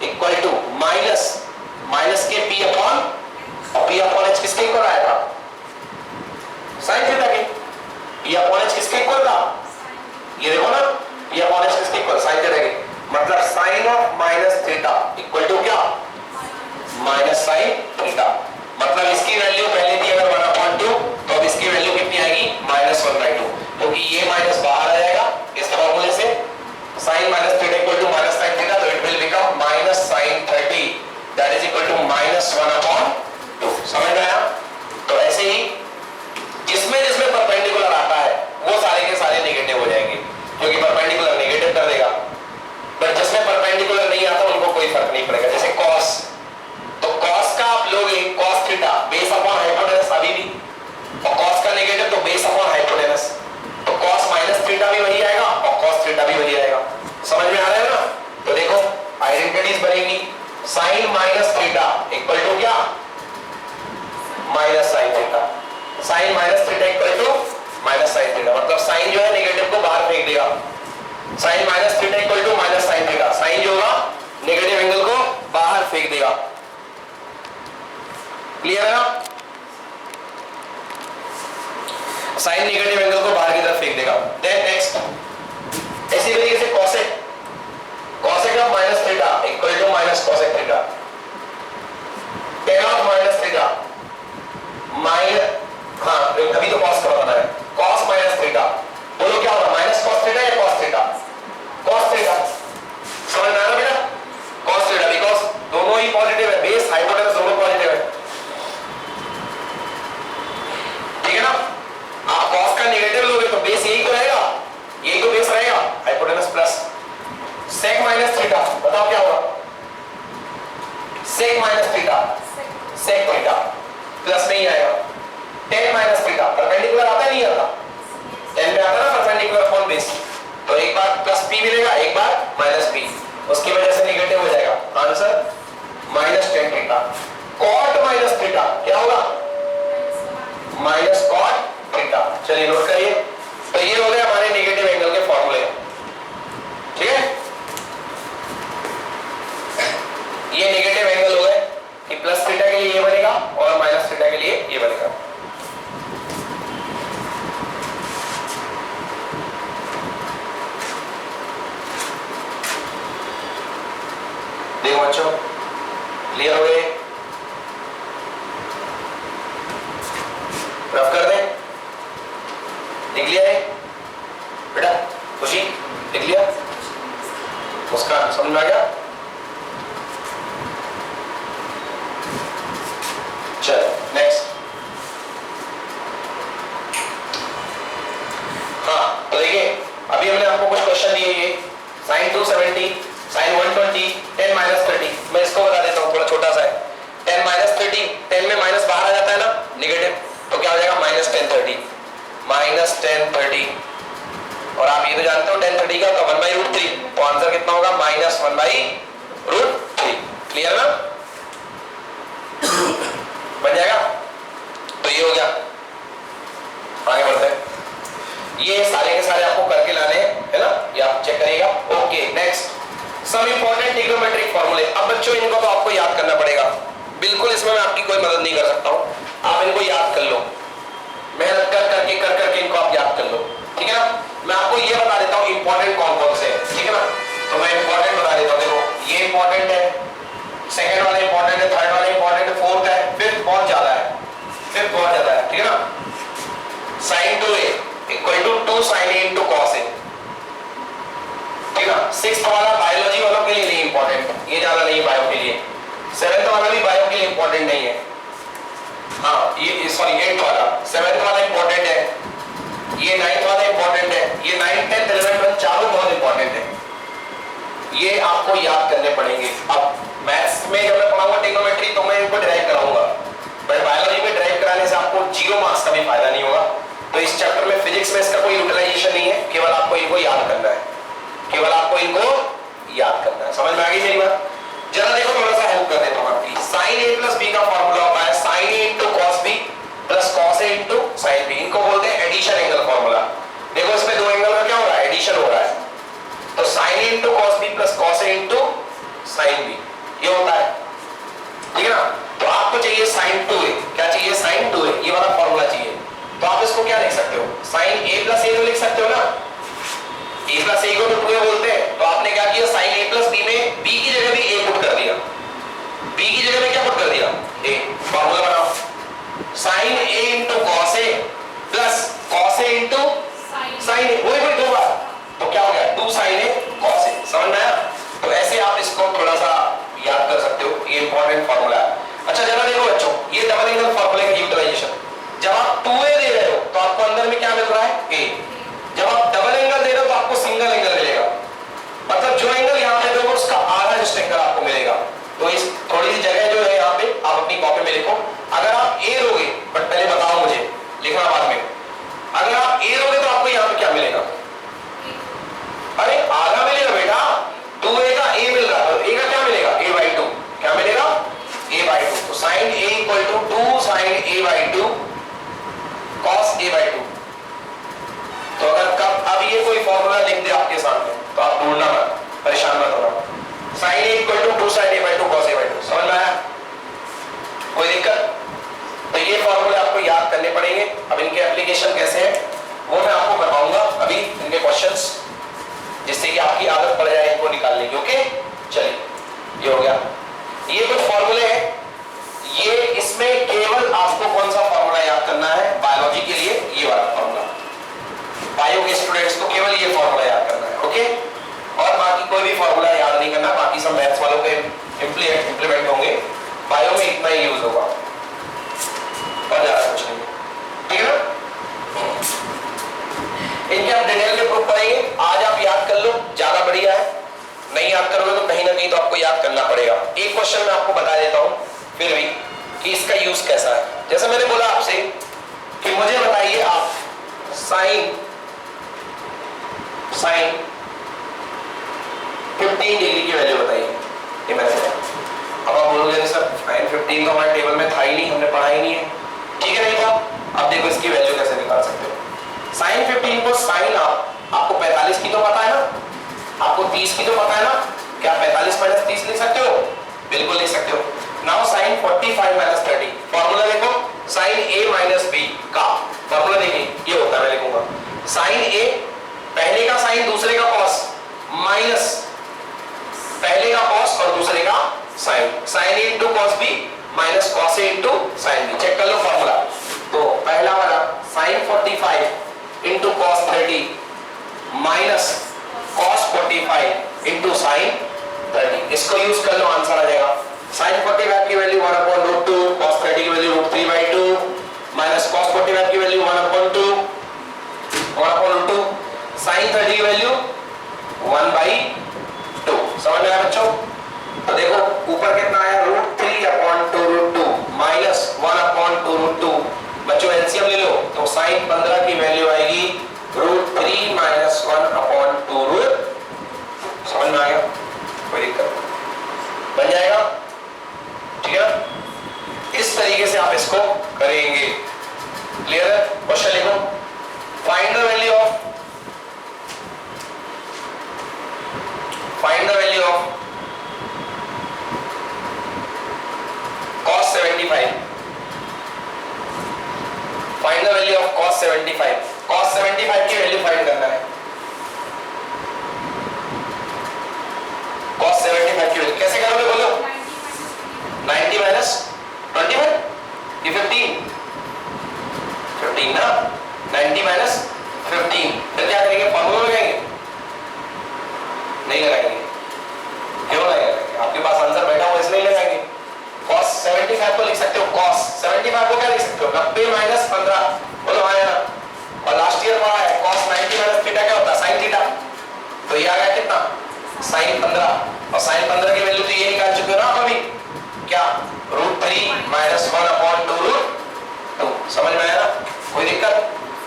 equal to minus के p अपॉन, और p अपॉन h किसके इक्वल आया था sin थीटा के, p अपॉन h किसके इक्वल था, ये देखो ना, p अपॉन h किसके इक्वल sin थीटा के, मतलब sin of -theta equal to क्या sin थीटा। मतलब इसकी वैल्यू पहले थी अगर 1/2, तो अब इसकी वैल्यू कितनी आएगी -1/2, क्योंकि ये माइनस बाहर आ जाएगा इस फॉर्मूले से। sin -theta equal to sin theta, तो it will become sin 30 that is equal to -1/2। समझ में आया। तो ऐसे ही जिसमें परपेंडिकुलर आता है वो सारे के सारे नेगेटिव हो जाएंगे, क्योंकि परपेंडिकुलर नेगेटिव कर देगा, बट जिसमें परपेंडिकुलर नहीं आता उनको कोई फर्क नहीं पड़ेगा। जैसे cos, तो cos का आप लोगे cos theta base upon hypotenuse अभी भी, और cos का नेगेटिव तो बेस अपॉन हाइपोटेनस, तो cos -थीटा भी वही आएगा और cos थीटा भी वही आएगा। समझ में आ रहा है ना। तो देखो आइडेंटिटीज बनेगी, sin -थीटा इक्वल टू क्या sin theta, sin -theta equal to sin theta, मतलब sin जो है नेगेटिव को बाहर फेंक देगा। sin -theta equal to sin theta, sin जो होगा नेगेटिव एंगल को बाहर फेंक देगा। क्लियर है ना, sin नेगेटिव एंगल को बाहर की तरफ फेंक देगा। देन नेक्स्ट, इसी तरीके से cosec of -theta equal to cosec theta, tan of -theta अभी तो cos का बताना है, cos -थीटा, बोलो क्या होगा cos थीटा या cos थीटा, cos थीटा। समझ में आ रहा बेटा, cos थीटा, बिकॉज दोनों ही पॉजिटिव है, बेस हाइपोटेनस दोनों पॉजिटिव है, ठीक है ना। आप cos का नेगेटिव लोगे तो बेस यही तो रहेगा, यही तो बेस रहेगा, हाइपोटेनस प्लस sec -थीटा, बताओ क्या होगा sec minus theta, sec theta plus में ही आएगा। टेन माइनस थीटा परपेंडिकुलर आता नहीं आता, टेन में आता ना परपेंडिकुलर अपॉन बेस, तो एक बार प्लस पी मिलेगा, एक बार माइनस पी, उसकी वजह से नेगेटिव हो जाएगा। Answer minus tan theta. Cot minus theta क्या होगा? Minus cot theta. चलिए नोट करिए। तो ये हो गए हमारे नेगेटिव एंगल के फॉर्मूले, ठीक है। ये नेगेटिव एंगल हो गए कि प्लस थीटा के लिए ये बनेगा और माइनस थीटा के लिए ये बनेगा। देखो बच्चों, क्लियर हो गए? रफ कर दें? लिख लिया है बेटा? खुशी लिख लिया? मुस्कान समझ में आ गया? चलो नेक्स्ट। हाँ तो देखिए, अभी हमने आपको कुछ क्वेश्चन दिए, ये साइन 270, साइन 120, 10 माइनस 30। मैं इसको बता देता हूँ, थोड़ा छोटा सा है। 10 माइनस 30, 10 में माइनस बाहर आ जाता है ना, नेगेटिव, तो क्या हो जाएगा? Minus 10 30, minus 10 30। और आप ये तो जानते हो 10 30 का होगा 1/√3, तो आंसर कितना होगा? माइनस 1/√3। क्लियर ना? बन जाएगा? तो ये हो गया। आगे बढ़ते हैं। ये सारे के सारे आपको करके लाने है ना, ये आप चेक करिएगा। Okay next, some important trigonometric फॉर्मूले। अब बच्चों इनको तो आपको याद करना पड़ेगा, बिल्कुल इसमें मैं आपकी कोई मदद नहीं कर सकता हूं, आप इनको याद कर लो, मेहनत कर करके इनको आप याद कर लो, ठीक है ना। मैं आपको ये बता देता हूँ इंपॉर्टेंट कौन कौन से, ठीक है ना। तो मैं इंपॉर्टेंट बता देता हूँ। देखो ये इंपॉर्टेंट है, सेकंड वाला इंपॉर्टेंट है, थर्ड वाला इंपॉर्टेंट है, फोर्थ है, फिफ्थ बहुत ज्यादा है, फिफ्थ बहुत ज्यादा है, ठीक है ना। sin 2a equal to 2 sin a into cos a, ठीक है ना। सिक्स्थ वाला बायोलॉजी वालों के लिए नहीं इंपॉर्टेंट, ये ज्यादा नहीं है बायो के लिए। सेवेंथ वाला भी बायो के लिए इंपॉर्टेंट नहीं है। हाँ ये सॉरी एट्थ वाला, सेवेंथ वाला इंपॉर्टेंट है, ये नाइन्थ वाला इंपॉर्टेंट है, ये 9th 10th 11th 12th चारों बहुत इंपॉर्टेंट है, ये आपको याद करने पड़ेंगे। अब मैथ्स में जब मैं पढ़ाऊंगा ट्रिग्नोमेट्री तो मैं इनको ड्राइव कराऊंगा, बट बायोलॉजी में ड्राइव कराने से आपको 0 मार्क्स का भी फायदा नहीं होगा। तो इस चैप्टर में फिजिक्स में इसका कोई यूटिलाइजेशन नहीं है, केवल आपको इनको याद करना है, केवल आपको इनको याद करना है। समझ में आ गई मेरी बात? जरा देखो, थोड़ा सा हेल्प कर देता हूं आपकी। sin a प्लस b का फॉर्मूला होता है sin a into cos b plus cos a into sin b। इनको बोलते हैं एडिशन एंगल फॉर्मूला। देखो इसमें दो एंगल का क्या हो रहा है? एडिशन हो रहा है। तो sin a into cos b plus cos a into sin b, ये होता है, ठीक है ना। तो आपको चाहिए sin 2a, क्या चाहिए? sin 2a, ये वाला फॉर्मूला चाहिए। तो आप इसको क्या लिख सकते हो? sin a प्लस a तो लिख सकते हो ना, a प्लस a को तो 2a बोलते हैं। तो आपने क्या किया? sin a प्लस b में b की जगह भी a पुट कर दिया, b की जगह में क्या पुट कर दिया? a। फॉर्मूला बनाओ, sin a into cos a plus cos a into sin a, वही दो बार, तो क्या हो गया? 2 sin a cos a। समझ में आया? तो ऐसे आप इसको थोड़ा सा याद कर सकते हो, ये इंपॉर्टेंट फॉर्मूला है। अच्छा जरा देखो बच्चों, ये डबल एंगल फॉर्मूले का यूटिलाइजेशन। जब आप 2a दे रहे हो तो आपको अंदर में क्या मिल रहा है? a। जब आप डबल एंगल दे रहे हो तो आपको सिंगल एंगल मिलेगा, मतलब जो एंगल यहाँ पे दोगे उसका आधा जिस्ट एंगल आपको मिलेगा। तो इस थोड़ी सी जगह जो है यहाँ पे आप अपनी कॉपी में लिखो। अगर आप a दोगे, बट पहले बताओ मुझे, लिखना बाद में। अगर आप a दोगे तो आपको यहाँ पे क्या मिलेगा? अरे आधा मिलेगा बेटा, 2a का a मिल रहा है, तो a का क्या मिलेगा? a/2। क्या मिलेगा? a/2। तो sin a equal to 2 sin a/2 cos a/2। तो अगर कब अब ये कोई फॉर्मूला लिख दे आपके सामने तो आप ढूंढना मत, परेशान मत होना। sin a equal to 2 sin a/2 cos a/2। समझ में आया? कोई दिक्कत? तो ये फॉर्मूले आपको याद करने पड़ेंगे। अब इनके एप्लीकेशन कैसे है वो मैं आपको बताऊंगा अभी, इनके क्वेश्चंस, जिससे कि आपकी आदत पड़ जाए इनको निकालने की। ओके चलिए, ये हो गया। ये कुछ फॉर्मूले हैं, ये इसमें केवल आपको कौन सा फॉर्मूला याद करना है? बायोलॉजी के लिए ये वाला फॉर्मूला, बायो के स्टूडेंट्स को केवल ये फॉर्मूला याद करना है। ओके, और बाकी कोई भी फॉर्मूला याद नहीं करना, बाकी सब मैथ्स वालों के इंप्लीमेंट होंगे, बायो में इतना ही यूज होगा और ज्यादा कुछ नहीं, ठीक है ना। इनके आप डिटेल में प्रूफ पढ़ेंगे। आज आप याद कर लो, ज्यादा बढ़िया है। नहीं याद करोगे तो कहीं ना कहीं तो आपको याद करना पड़ेगा। एक क्वेश्चन मैं आपको बता देता हूं फिर भी कि इसका यूज कैसा है। जैसे मैंने बोला आपसे कि मुझे बताइए आप साइन 15 डिग्री की वैल्यू बताइए। ये मैंने बताया। अब आप बोलोगे सर साइन 15 तो हमारे टेबल में था ही नहीं, हमने पढ़ा ही नहीं है। ठीक है, नहीं था। अब देखो इसकी वैल्यू कैसे निकाल सकते हो। साइन 15 को साइन आपको 45 की तो पता है ना, आपको 30 की तो पता है ना। क्या 45 माइनस 30 लिख सकते हो? बिल्कुल लिख सकते हो। नाउ साइन 45 माइनस 30, फॉर्मूला देखो साइन ए माइनस बी का फॉर्मूला देखिए, ये होता है, मैं लिखूंगा साइन ए, पहले का साइन दूसरे का कॉस, माइनस पहले का कॉस और दूसरे का sine, sine A into cos B minus cos A into sine B. Check कर लो फॉर्मूला। तो पहला वाला sine 45 into cos 30 minus cos 45 into sine 30, इसको यूज कर लो, आंसर आ जाएगा। साइन 45 की वैल्यू 1/√2, cos 30 की वैल्यू √3/2 माइनस cos 45 की वैल्यू 1/2, साइन 30 की वैल्यू 1/2। समझ में आया बच्चों? तो देखो ऊपर कितना आया, √3/2√2 माइनस 1/2√2। बच्चों एलसीएम ले लो, तो साइन 15 की वैल्यू आएगी √3 माइनस 1/2√2। समझ में आ गया? कोई दिक्कत बन जाएगा? ठीक है, इस तरीके से आप इसको करेंगे। क्लियर है? क्वेश्चन लिखो, find the value of cos 75, find the value of cos 75। cos 75 की वैल्यू फाइंड करना है। cos 75 की वैल्यू कैसे करोगे बोलो? 90 माइनस 21, ये 15 ना, 90 माइनस 15। फिर क्या करेंगे, फॉर्मूला लगाएंगे? नहीं लगाएंगे। क्यों लगाएंगे? आपके पास आंसर बैठा हुआ इसलिए लगाएंगे। cos 75 को लिख सकते हो, cos 75 को क्या लिख सकते हो, 90 माइनस 15। बोलो हाँ या ना? और लास्ट ईयर पढ़ा है cos 90 माइनस थीटा क्या होता है, sin थीटा। तो ये आ गया कितना, sin 15। और sin 15 की वैल्यू तो ये निकाल चुके हो ना अभी, क्या, √3 माइनस 1/2√2। समझ में आया ना? कोई दिक्कत?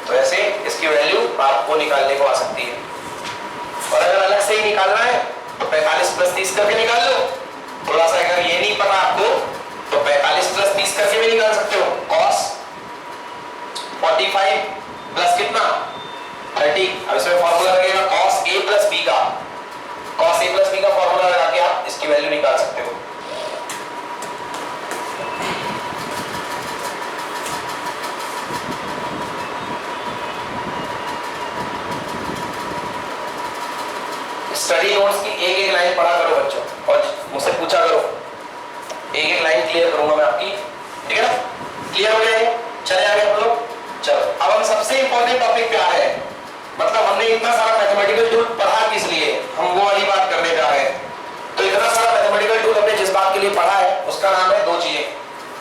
तो ऐसे इसकी वैल्यू आपको निकालने को आ सकती है। और अगर अलग से ही निकालना है तो 45 प्लस 30 करके निकाल लो। थोड़ा सा अगर ये नहीं पता आपको तो 45 प्लस 30 करके भी निकाल सकते हो। cos 45 प्लस कितना, 30। अब इसमें फॉर्मूला लगेगा cos a प्लस b का, cos a प्लस b का फॉर्मूला लगा के आप इसकी वैल्यू निकाल सकते हो। स्टडी नोट्स की एक एक लाइन पढ़ा करो बच्चों, और मुझसे पूछा करो, एक एक लाइन क्लियर करूंगा मैं आपकी। ठीक है ना? क्लियर हो गया? चले आगे हम लोग। चलो अब हम सबसे इंपॉर्टेंट टॉपिक पे आ रहे हैं। मतलब हमने इतना सारा मैथमेटिकल टूल पढ़ा किस लिए, हम वो वाली बात करने जा रहे हैं। तो इतना सारा मैथमेटिकल टूल हमने जिस बात के लिए पढ़ा है उसका नाम है दो चीजें,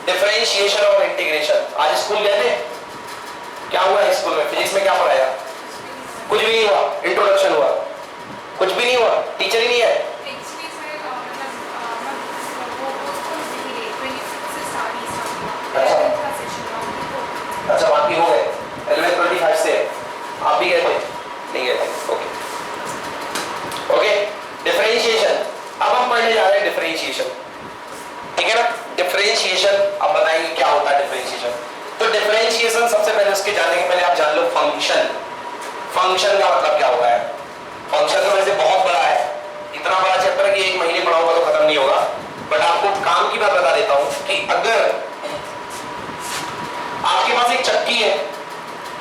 डिफरेंशिएशन और इंटीग्रेशन। आज स्कूल गए थे? क्या हुआ है स्कूल में? फिजिक्स में क्या पढ़ाया? कुछ भी नहीं हुआ। इंट्रोडक्शन हुआ, कुछ भी नहीं हुआ। टीचर ही नहीं है। अच्छा बाकी हो गए 11:25 से। आप भी गए थे? नहीं गए थे। Okay, differentiation. अब हम पढ़ने जा रहे हैं डिफरेंशिएशन। ठीक है ना? डिफरेंशिएशन अब बताएंगे क्या होता है डिफरेंशिएशन। तो डिफरेंशिएशन सबसे पहले उसके जानने के पहले आप जान लो फंक्शन। फंक्शन का मतलब क्या होता है? फंक्शन तो वैसे बहुत बड़ा है, इतना बड़ा चैप्टर कि एक महीने पढ़ाऊंगा तो खत्म नहीं होगा। बट आपको काम की बात बता देता हूं कि अगर आपके पास एक चक्की है,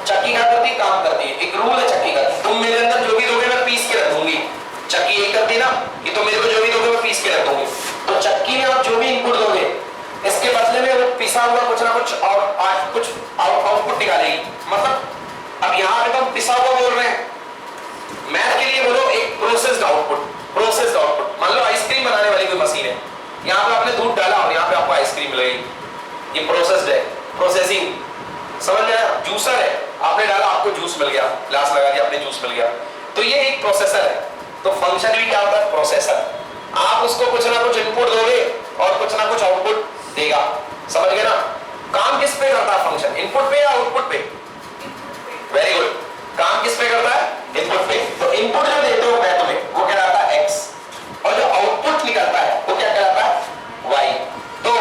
चक्की क्या करती है, काम करती है। एक रूल है चक्की का, तुम मेरे अंदर जो भी दोगे मैं पीस के रख दूंगी। चक्की एक करती ना कि तुम मेरे को जो भी दोगे मैं पीस के रख दूंगी। तो चक्की में आप जो भी इनपुट दोगे इसके बदले में वो पिसा हुआ कुछ ना कुछ और कुछ आउटपुट निकालेगी। मतलब अब यहाँ पे हम पिसा हुआ बोल रहे हैं, मैथ के लिए बोलो एक प्रोसेस्ड आउटपुट। प्रोसेस्ड आउटपुट मान लो आइसक्रीम बनाने वाली कोई मशीन है, यहाँ पे आपने दूध डाला और यहाँ पे आपको आइसक्रीम मिलेगी। ये प्रोसेस्ड है, प्रोसेसिंग। समझ में आया? जूसर है, आपने डाला आपको जूस मिल गया, ग्लास लगा दिया आपने जूस मिल गया। तो ये एक प्रोसेसर है। तो फंक्शन भी क्या होता है? प्रोसेसर। आप उसको कुछ ना कुछ इनपुट दोगे और कुछ ना कुछ आउटपुट देगा। समझ गए ना? काम किस पे करता है फंक्शन, इनपुट पे या आउटपुट पे? वेरी गुड, काम किस पे करता है? इनपुट पे। तो इनपुट जो देते हो मैं तुम्हें वो कहलाता है x, और जो आउटपुट निकलता है वो क्या कहलाता है? y। तो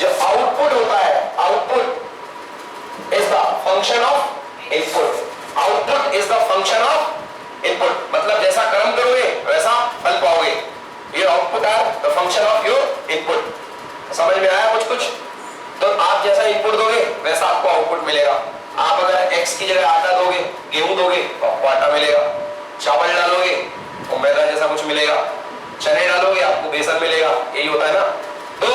जो आउटपुट होता है, output is the function of input, output is the function of input. मतलब जैसा कर्म करोगे वैसा फल पाओगे। ये output are the function of your input. समझ में आया कुछ कुछ? तो आप जैसा इनपुट दोगे वैसा आपको आउटपुट मिलेगा। आप अगर x की जगह आटा दोगे, गेहूं दोगे तो आपको आटा मिलेगा, चावल डालोगे तो मैदा जैसा कुछ मिलेगा, चने डालोगे आपको बेसन मिलेगा। यही होता है ना? तो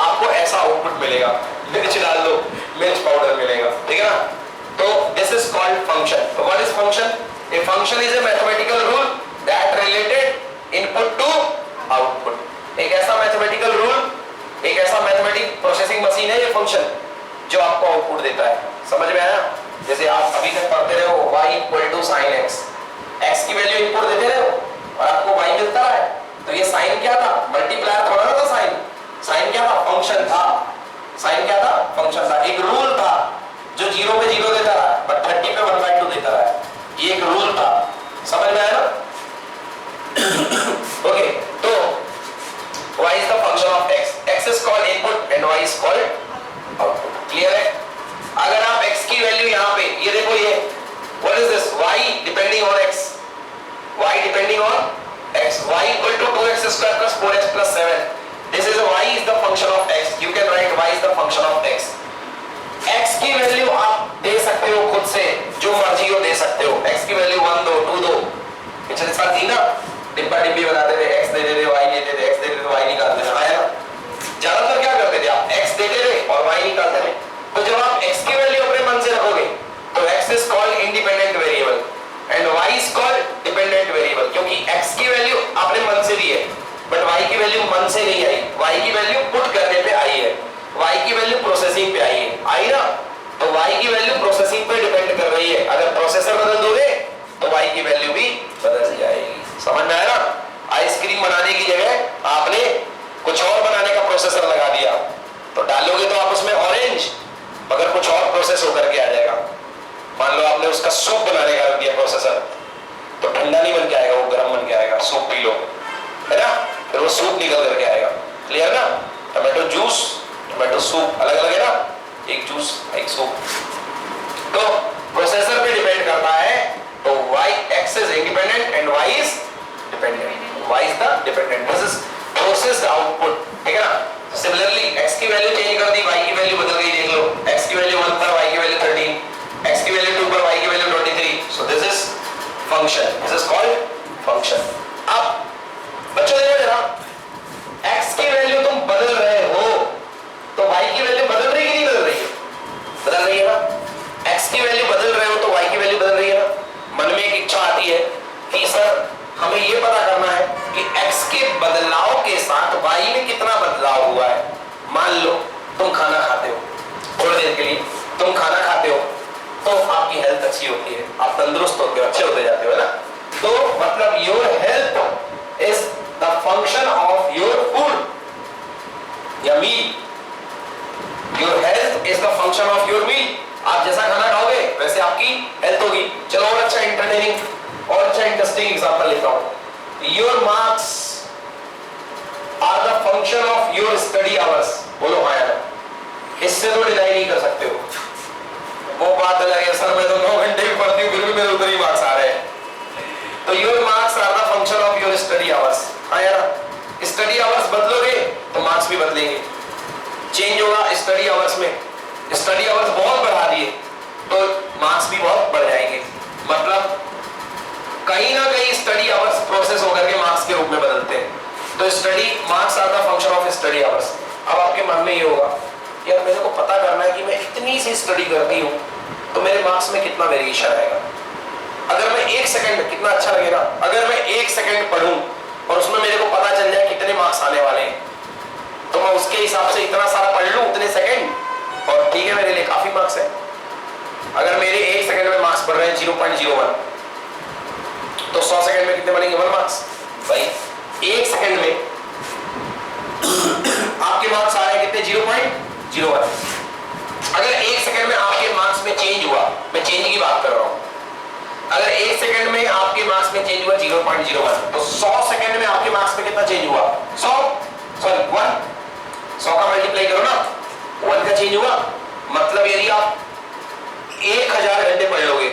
आपको ऐसा आउटपुट मिलेगा। मिर्च डाल दो, मिर्च पाउडर मिलेगा। ठीक है ना? तो दिस इज कॉल्ड फंक्शन। तो what is function? A function is a mathematical rule that related input to output. एक ऐसा मैथमेटिकल रूल, एक ऐसा मैथमेटिक प्रोसेसिंग मशीन है ये फंक्शन, जो आपको आउटपुट देता है। समझ में आया? जैसे आप अभी तक पढ़ते रहे हो y = sin x, x की वैल्यू इनपुट देते रहे हो और आपको y मिलता है। तो ये साइन क्या था? मल्टीप्लायर थोड़ा ना था साइन। साइन क्या था? फंक्शन था। साइन क्या था? फंक्शन था। एक रूल था जो 0 पे 0 देता रहा बट 30 पे 1/2 देता रहा। ये एक रूल था। समझ में आया ना? ओके, तो y is the function of x. x is called input and y is called output. Clear है? अगर आप x की वैल्यू यहाँ पे, ये देखो ये what is this? y depending on x, y depending on x, y equal to 2x square plus 4x plus 7. This is y is the function of x. You can write y is the function of x. x की value आप दे सकते हो खुद से, जो मर्जी हो दे सकते हो। x की वैल्यू 1 दो, 2 दो। पिछले साल थी ना, डिब्बा डिब्बी बनाते थे, x दे देते, y देते थे, x दे देते, y निकालते थे। आया ना? ज्यादातर क्या करते थे आप? x देते थे और y निकालते थे। तो जब आप x की वैल्यू अपने मन से रखोगे तो x is called independent variable and y is called dependent variable, क्योंकि x की वैल्यू आपने मन से दी है बट y की वैल्यू मन से नहीं आई। y की वैल्यू पुट करने पे आई है, y की वैल्यू प्रोसेसिंग पे आई है। आई ना? तो y की वैल्यू प्रोसेसिंग पे डिपेंड कर रही है। अगर प्रोसेसर बदल दोगे तो y की वैल्यू भी बदल जाएगी। समझ में आया ना? आइसक्रीम बनाने की जगह आपने कुछ और बनाने का प्रोसेसर लगा दिया तो डालोगे तो आप उसमें ऑरेंज, मगर कुछ और प्रोसेस होकर के आ जाएगा। मान लो आपने उसका सूप बनाने का रख दिया प्रोसेसर, तो ठंडा नहीं बन के आएगा, वो गर्म बन के आएगा। सूप पी लो, है ना? फिर वो सूप निकल करके आएगा। क्लियर ना? टमाटो जूस, टमाटो सूप अलग अलग है ना? एक जूस एक सूप। तो प्रोसेसर पे डिपेंड करता है। तो y x is independent and y is dependent. y is the dependent. This is processed output. ठीक है ना? सिमिलरली x की वैल्यू चेंज कर दी, y की वैल्यू बदल गई। देख लो, x की वैल्यू 1 पर y की वैल्यू 13, x की वैल्यू 2 पर y की value 23. So this is function. This is called function. अब बच्चों देखो जरा, x की वैल्यू तुम बदल रहे हो तो y की वैल्यू बदल रही है कि नहीं बदल रही है? बदल रही है ना? x की वैल्यू बदल रहे हो तो y की वैल्यू बदल रही है ना? मन में एक इच्छा आती है कि सर हमें ये पता करना है कि x के बदलाव के साथ y में कितना बदलाव हुआ है। मान लो तुम खाना खाते हो, थोड़ी देर के लिए तुम खाना खाते हो तो आपकी हेल्थ अच्छी होती है, आप तंदुरुस्त होते हो, अच्छे होते जाते हो, है ना? तो मतलब your health is the function of your food या meal. Your health is the function of your meal. आप जैसा खाना खाओगे वैसे आपकी हेल्थ होगी। चलो और अच्छा इंटरटेनिंग और अच्छा इंटरेस्टिंग एग्जांपल लेता हूं। Your marks are the function of your study hours. बोलो हाँ या ना? इससे तो डिनाई नहीं कर सकते हो। वो बात अलग है, सर मैं तो 9 घंटे भी पढ़ती हूँ फिर भी मेरे उधर ही मार्क्स आ रहे हैं। तो your marks are the function of your study hours. हाँ या ना? स्टडी आवर्स बदलोगे तो मार्क्स भी बदलेंगे। चेंज होगा स्टडी आवर्स में, स्टडी आवर्स बहुत बढ़ा दिए तो मार्क्स भी बहुत बढ़ जाएंगे। मतलब कहीं ना कहीं स्टडी आवर्स प्रोसेस होकर के मार्क्स के रूप में बदलते हैं। तो study marks are the function of study hours. अब आपके मन में ये होगा यार मेरे को पता करना है कि मैं इतनी सी स्टडी करती हूँ तो मेरे मार्क्स में कितना वेरिएशन आएगा। अगर मैं 1 सेकंड, कितना अच्छा लगेगा अगर मैं 1 सेकंड पढ़ूं और उसमें मेरे को पता चल जाए कितने मार्क्स आने वाले हैं, तो मैं उसके हिसाब से इतना सारा पढ़ लूं उतने सेकंड और ठीक है मेरे लिए काफी मार्क्स है। अगर मेरे 1 सेकंड में मार्क्स बढ़ रहे हैं 0.01 तो 100 सेकंड में कितने बनेंगे? 1 मार्क्स। भाई 1 सेकंड में आपके मार्क्स आ रहे हैं कितने? 0.01। अगर 1 सेकंड में आपके मार्क्स में चेंज हुआ, मैं चेंज की बात कर रहा हूं, अगर 1 सेकंड में आपके मार्क्स में चेंज हुआ 0.01, तो 100 सेकंड में आपके मार्क्स में कितना चेंज हुआ? 100 का मल्टीप्लाई करो ना, 1 का चेंज हुआ। मतलब यदि आप 1000 घंटे पढ़ लोगे,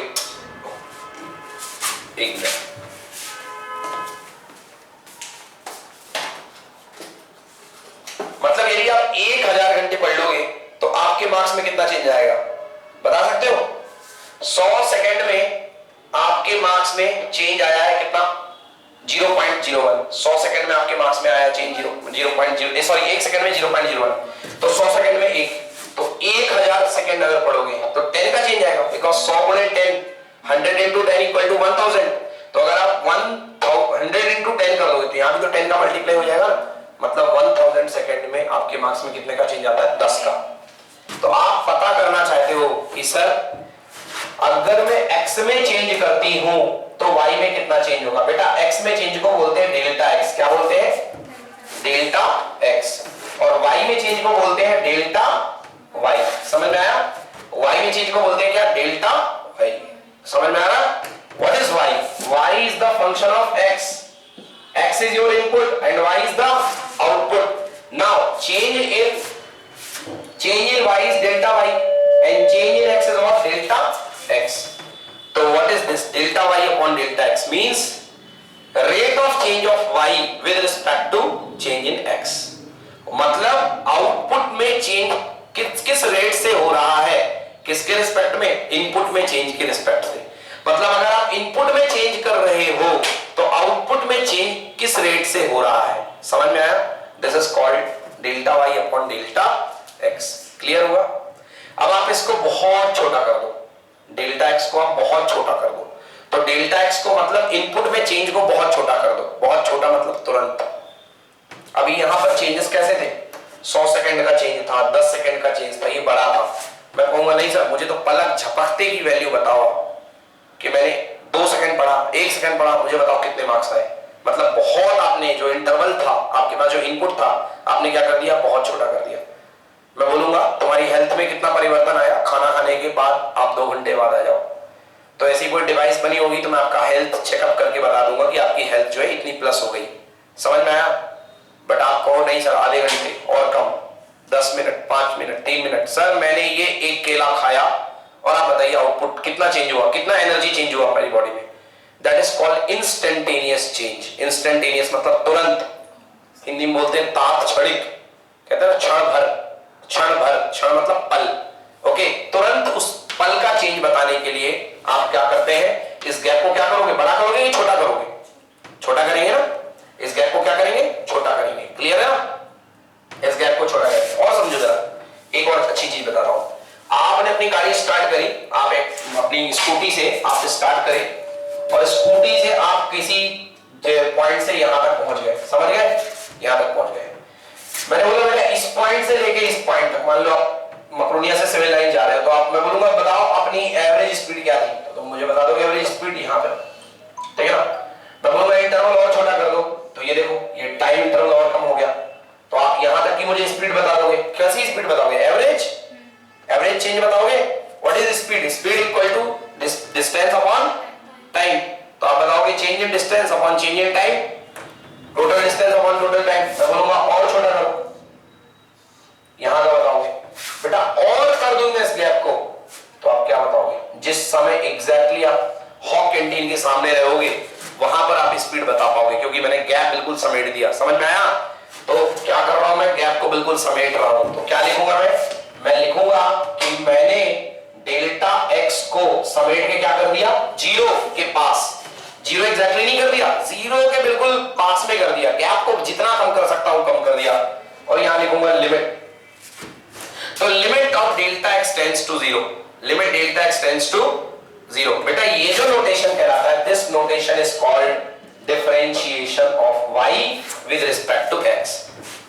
एक मिनट, मतलब यदि आप 1000 घंटे पढ़ लोगे तो आपके मार्क्स में कितना चेंज आएगा बता सकते हो? 100 सेकंड में आपके मार्क्स में चेंज आया है कितना? 0.01। 100 सेकंड में आपके मार्क्स में आया चेंज 0.0, सॉरी 1 सेकंड में 0.01, तो 100 सेकंड में 1, तो 1000 सेकंड अगर पढ़ोगे तो 10 का चेंज आएगा, बिकॉज 100 गुणे 10, 100 into 10 इक्वल टू 1000। तो अगर आप 100 into 10 कर दोगे तो यहां भी तो 10 का मल्टीप्लाई हो जाएगा ना, मतलब 1000 सेकंड में आपके मार्क्स में कितने का चेंज आता है? 10 का। तो आप पता करना चाहते हो कि सर अगर मैं x में चेंज करती हूं तो y में कितना चेंज होगा? बेटा x में चेंज को बोलते हैं डेल्टा x। क्या बोलते हैं? Delta x। और y में चेंज को बोलते हैं डेल्टा y। समझ में आया? y में चेंज को बोलते हैं क्या? Delta y। समझ में आ रहा? What is y? y is the function of x. x is your input and y is the output. Now change in y is delta y and change in x is what? Delta x. So what is this? Delta y upon delta x means rate of change of y with respect to change in x. मतलब output में change किस rate से हो रहा है? किसके respect में? Input में चेंज के रिस्पेक्ट से। मतलब अगर आप इनपुट में चेंज कर रहे हो तो आउटपुट में चेंज किस रेट से हो रहा है? समझ में आया? This is called delta y upon delta x। Clear हुआ? अब आप इसको बहुत छोटा कर दो, डेल्टा x को आप बहुत छोटा कर दो, तो डेल्टा x को मतलब इनपुट में चेंज को बहुत छोटा कर दो। बहुत छोटा मतलब तुरंत। अभी यहां पर चेंजेस कैसे थे? 100 सेकंड का चेंज था, 10 सेकंड का चेंज था, ये बड़ा था। मैं कहूंगा नहीं सर मुझे तो पलक झपकते की वैल्यू बताओ कि मैंने 2 सेकंड पढ़ा, 1 सेकंड पढ़ा, मुझे बताओ कितने मार्क्स आए। मतलब बहुत आपने जो इंटरवल था, आपके पास जो इनपुट था, आपने क्या कर दिया? बहुत छोटा कर दिया। मैं बोलूंगा तुम्हारी हेल्थ में कितना परिवर्तन आया? खाना खाने के बाद आप 2 घंटे बाद आ जाओ, तो ऐसी कोई डिवाइस बनी होगी तो मैं आपका हेल्थ चेकअप करके बता दूंगा कि आपकी हेल्थ जो है इतनी प्लस हो गई। समझ में आया? बट आप कहो नहीं सर आधे घंटे और कम, 10 मिनट, 5 मिनट, 3 मिनट। सर मैंने ये 1 केला खाया और आप बताइए आउटपुट कितना चेंज हुआ, कितना एनर्जी चेंज हुआ हमारी बॉडी में? That is called instantaneous change. Instantaneous मतलब तुरंत, हिंदी में बोलते हैं तात क्षणिक, कहते हैं ना क्षण भर, क्षण भर, क्षण मतलब पल। ओके, तुरंत उस पल का चेंज बताने के लिए आप क्या करते हैं? इस गैप को क्या करोगे? बड़ा करोगे या छोटा करोगे? छोटा करेंगे ना। इस गैप को क्या करेंगे? छोटा करेंगे। क्लियर है ना? इस गैप को छोटा करेंगे। और समझो जरा, एक और अच्छी चीज बता रहा हूं। आपने अपनी गाड़ी स्टार्ट करी, आप एक अपनी स्कूटी से आप स्टार्ट करें और स्कूटी से आप किसी पॉइंट से यहां तक पहुंच गए। समझ गए? यहां तक पहुंच गए। मैंने बोला बेटा इस पॉइंट से लेके इस पॉइंट तक, मान लो आप मकरोनिया से सिविल लाइन जा रहे हो, तो आप, मैं बोलूंगा बताओ अपनी एवरेज स्पीड क्या थी, तो तुम मुझे बता दोगे एवरेज स्पीड यहां पे, ठीक है ना। मैं बोलूंगा इंटरवल और छोटा कर दो, तो ये देखो ये टाइम इंटरवल और कम हो गया, तो आप यहां तक की मुझे स्पीड बता दोगे। कैसी स्पीड बताओगे? एवरेज चेंज बताओगे। What is speed? Speed equal to distance upon time. तो आप बताओगे change in distance upon change in time, total distance upon total time. मैं बोलूंगा और छोटा करो, यहां का बताओगे। बेटा और कर दूंगा इस गैप को, तो आप क्या बताओगे? जिस समय एग्जैक्टली आप हॉक कैंटीन के सामने रहोगे वहां पर आप स्पीड बता पाओगे, क्योंकि मैंने गैप बिल्कुल समेट दिया। समझ में आया? तो क्या कर रहा हूं मैं? गैप को बिल्कुल समेट रहा हूं। तो क्या लिखूंगा मैं लिखूंगा कि मैंने डेल्टा x को समेट के क्या कर दिया? जीरो के पास। जीरो एग्जैक्टली नहीं कर दिया, जीरो के बिल्कुल पास में कर दिया। गैप को जितना कम कर सकता हूं कम कर दिया। और यहां लिखूंगा लिमिट। तो limit of delta x tends to zero, limit delta x tends to zero. बेटा ये जो नोटेशन कहलाता है, this notation is called differentiation of y with respect to x।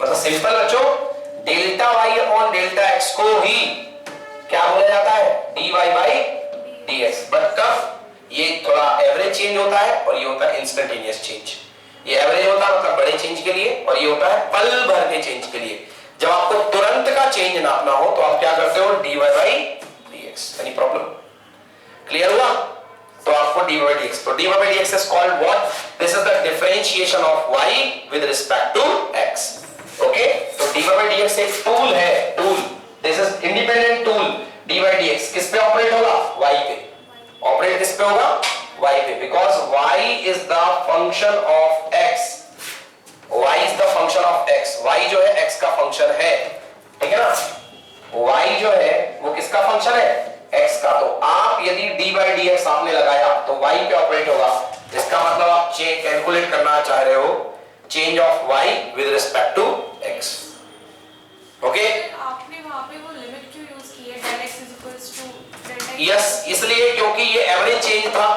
मतलब सिंपल बच्चों, delta y upon delta x को ही क्या बोला जाता है? dy by dx। बट कब? ये थोड़ा एवरेज चेंज होता है और ये होता है इंस्टेंटेनियस चेंज। ये एवरेज होता है मतलब बड़े चेंज के लिए, और ये होता है पल भर के चेंज के लिए। जब आपको तुरंत का चेंज नापना हो तो आप क्या करते हो, dy by dx। Any problem? Clear हुआ? तो आपको dy by dx, तो dy by dx is called what? This is the differentiation of y with respect to x। Okay, तो dy by dx एक टूल है, tool, this is independent tool. dy by dx किस पे operate होगा, y पे। Operate किस पे होगा, y पे, because y is the function of x। y is the function of x, y जो है x का फंक्शन है, ठीक है ना। y जो है वो किसका फंक्शन है, x का। तो आप यदि d by dx आपने लगाया तो y पे ऑपरेट होगा। इसका मतलब आप कैलकुलेट करना चाह रहे हो change of y with respect to x। Okay, आपने वहां पे वो लिमिट क्यों यूज की है, del x = यस, इसलिए क्योंकि ये एवरेज चेंज था।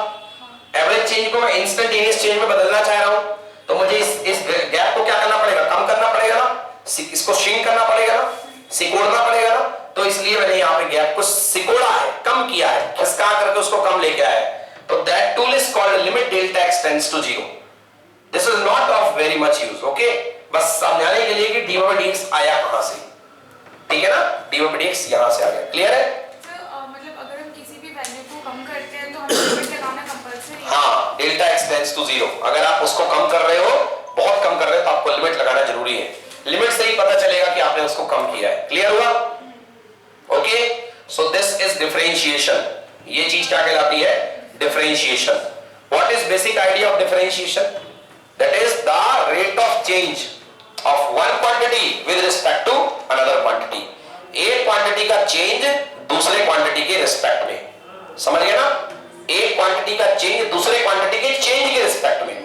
एवरेज चेंज को मैं इंस्टेंटेनियस चेंज में बदलना चाह रहा हूं, तो मुझे इस गैप को क्या करना पड़ेगा, कम करना पड़ेगा ना, इसको श्रिंक करना पड़ेगा ना, सिकोड़ना पड़ेगा ना। तो इसलिए मैंने यहाँ पे गैप को सिकोड़ा है, कम किया है, खिसका करके उसको कम लेके आया है। तो that tool is called limit delta x tends to 0। This is not of very much use. Okay, बस समझाने के लिए कि dy by dx आया कहां से, ठीक है ना, dy by dx यहां से आ गया। क्लियर है? मतलब अगर हम किसी भी वैल्यू को कम करते हैं तो हमें लिमिट लगाना कंपल्सरी है। हाँ, डेल्टा x टेंड्स टू 0। अगर आप उसको कम कर रहे हो, बहुत कम कर रहे हो, तो आपको लिमिट लगाना जरूरी है। लिमिट से ही पता चलेगा कि आपने उसको कम किया है। क्लियर हुआ? Okay, so this is differentiation. ये चीज क्या कहलाती है, differentiation. What is basic idea of differentiation? That is the rate of change of one quantity with respect to another quantity. एक क्वांटिटी का चेंज दूसरे क्वांटिटी के रिस्पेक्ट में, समझ गए ना? एक क्वांटिटी का चेंज दूसरे क्वांटिटी के चेंज के रिस्पेक्ट में।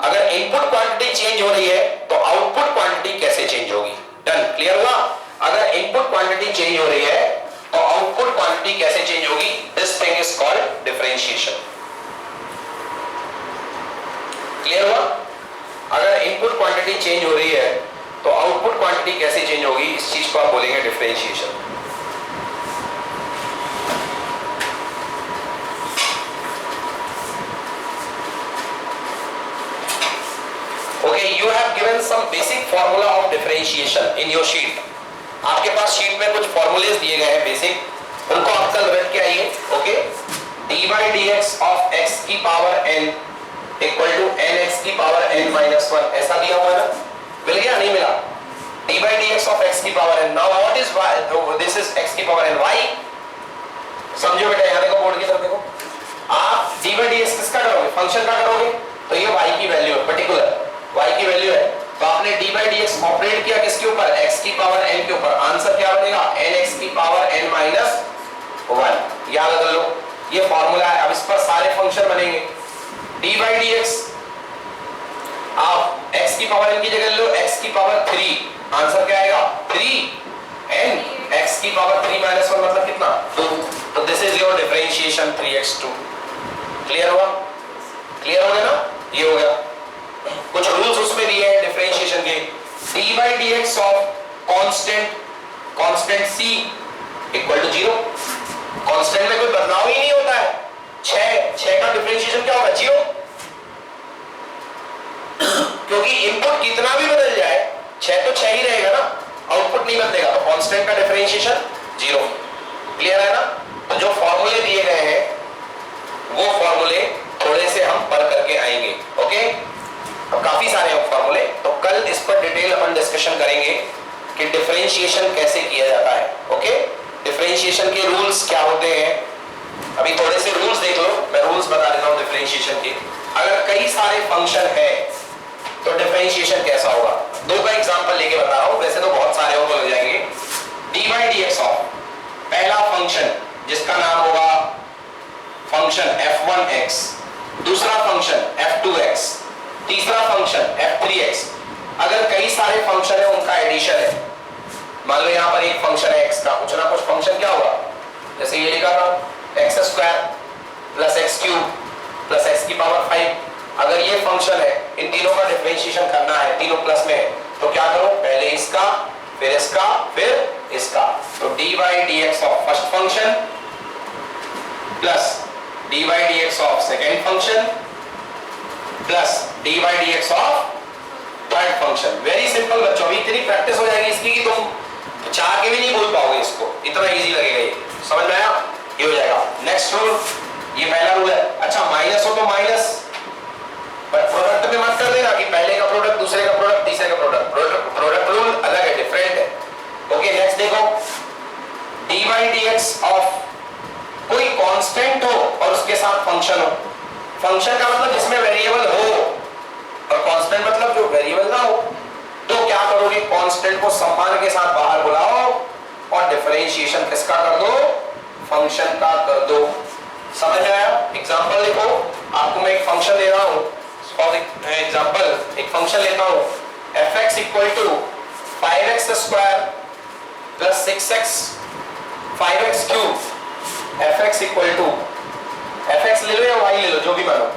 अगर इनपुट क्वांटिटी चेंज हो रही है तो आउटपुट क्वांटिटी कैसे चेंज होगी। डन, क्लियर हुआ? अगर इनपुट क्वांटिटी चेंज हो रही है तो आउटपुट क्वांटिटी कैसे चेंज होगी, this thing is called differentiation. Clear हुआ? अगर इनपुट क्वांटिटी चेंज हो रही है तो आउटपुट क्वांटिटी कैसे चेंज होगी, इस चीज को आप बोलेंगे differentiation. Okay, you have given some basic formula of differentiation in your sheet. आपके पास शीट में कुछ फॉर्मूलेज दिए गए हैं बेसिक, उनको आप कल रट के आइए। Okay, dy dx of x की power n equal to nx की पावर n minus 1, ऐसा दिया हुआ है ना, मिल गया नहीं मिला? dy dx of x की power n। Now what is y? This is x की पावर n, y। समझो बेटा, यहाँ देखो, बोर्ड की तरफ देखो। आप dy dx किसका करोगे, फंक्शन का करोगे, तो ये y की वैल्यू है, पर्टिकुलर y की वैल्यू है। तो आपने dy dx ऑपरेट किया किसके ऊपर, x की पावर n के ऊपर। आंसर क्या बनेगा, nx की पावर n minus 1। याद कर लो, ये फॉर्मूला है। अब इस पर सारे फंक्शन बनेंगे। dy dx आप x की पावर n की जगह लो x की पावर 3, आंसर क्या आएगा, 3n। x की पावर 3 minus 1 मतलब कितना, 2। तो this is your differentiation 3x2। Clear हुआ? क्लियर हो गया ना? ये हो गया। कुछ रूल्स उसमें दिए हैं डिफरेंशिएशन के। dy dx of constant c equal to 0। Constant में कोई बदलाव ही नहीं होता है। 6 का डिफरेंशिएशन क्या होगा, 0। क्योंकि इनपुट कितना भी बदल जाए 6 तो 6 ही रहेगा ना, आउटपुट नहीं बदलेगा। तो कांस्टेंट का डिफरेंशिएशन 0। क्लियर है ना? तो जो फॉर्मूले दिए गए हैं वो फॉर्मूले थोड़े से हम पढ़ करके आएंगे। ओके, अब काफी सारे हैं फॉर्मूले, तो कल इस पर डिटेल अपन डिस्कशन करेंगे कि डिफरेंशिएशन कैसे किया जाता है। ओके, डिफरेंशिएशन के रूल्स क्या होते हैं, अभी थोड़े से रूल्स देख लो, मैं रूल्स बता देता हूं डिफरेंशिएशन के। अगर कई सारे फंक्शन है तो डिफरेंशिएशन कैसा होगा, 2 का एग्जांपल लेके बता रहा हूं, वैसे तो बहुत सारे और लग जाएंगे। dy dx ऑफ पहला फंक्शन जिसका नाम होगा फंक्शन f1x, दूसरा फंक्शन f2x, तीसरा फंक्शन f3x। अगर कई सारे फंक्शन है उनका एडिशन है, मान लो यहाँ पर एक फंक्शन है x का, कुछ ना कुछ फंक्शन क्या होगा, जैसे ये लिखा था x² plus x³ plus x की पावर 5। अगर ये फंक्शन है, इन तीनों का डिफरेंशिएशन करना है, तीनों प्लस में है, तो क्या करो, पहले इसका फिर इसका फिर इसका। तो dy dx of first function plus dy dx of second function plus dy dx of third function. Very simple बच्चों, अभी इतनी प्रैक्टिस हो जाएगी इसकी कि तुम चाह के भी नहीं बोल पाओगे इसको, इतना इजी लगेगा ये। समझ में आया? ये हो जाएगा। नेक्स्ट रूल, ये पहला रूल है। अच्छा माइनस हो तो माइनस, बट प्रोडक्ट में मत कर देना कि पहले का प्रोडक्ट दूसरे का प्रोडक्ट तीसरे का प्रोडक्ट। प्रोडक्ट रूल अलग है, डिफरेंट है। ओके नेक्स्ट देखो, dy dx ऑफ कोई कांस्टेंट हो और उसके साथ फंक्शन हो। फंक्शन का मतलब जिसमें वेरिएबल हो, और कांस्टेंट मतलब जो वेरिएबल ना हो। तो क्या करोगे, कांस्टेंट को सम्मान के साथ बाहर बुलाओ और डिफरेंशिएशन किसका कर दो, फंक्शन का कर दो। समझ में आया? एग्जांपल देखो, आपको मैं एक फंक्शन दे रहा हूं, फॉर एग्जांपल एक फंक्शन लेता हूं fx equal to 5x square plus 6x 5x cube. fx equal to, fx ले लो या y ले लो, जो भी मानो,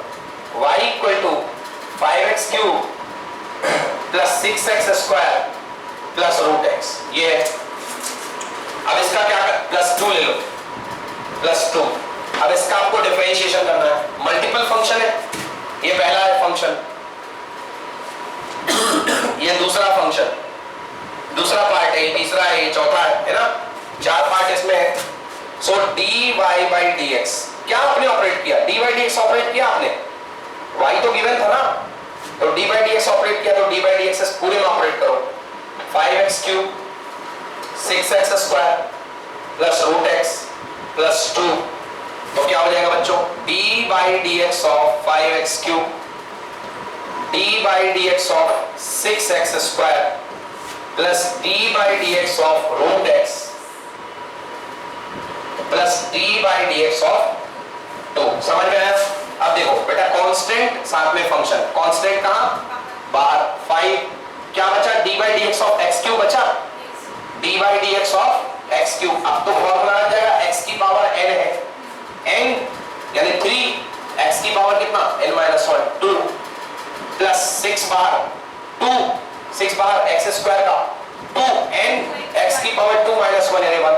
y equal to 5x cube plus 6x square plus root x। ये है। अब इसका क्या, प्लस 2 ले लो, प्लस 2। अब इसका आपको डिफरेंशिएशन करना है। मल्टीपल फंक्शन है, ये पहला है फंक्शन, ये दूसरा फंक्शन, दूसरा पार्ट है, ये तीसरा है, ये चौथा है ना, 4 पार्ट इसमें है। सो dy by dx, क्या आपने ऑपरेट किया, dy dx ऑपरेट किया आपने, y तो गिवन था ना, तो dy dx ऑपरेट किया, तो dy dx इस पूरे में ऑपरेट करो। 5x cube 6x square plus root x plus 2, तो क्या हो जाएगा बच्चों, d by dx of 5x cube d by dx of 6x square plus d by dx of root x plus d by dx of 2। समझ में आया? अब देखो बेटा, कांस्टेंट साथ में फंक्शन, कांस्टेंट कहां, बाहर। 5 क्या बचा, d by dx of x cube बचा, d by dx of x cube. अब तो फॉर्मूला आ जाएगा, x की पावर n है, n यानी 3, x की पावर कितना, n minus 1 2 प्लस 6 बाहर 2, 6 बाहर x स्क्वायर का 2, n x की पावर 2 minus 1 यानी 1।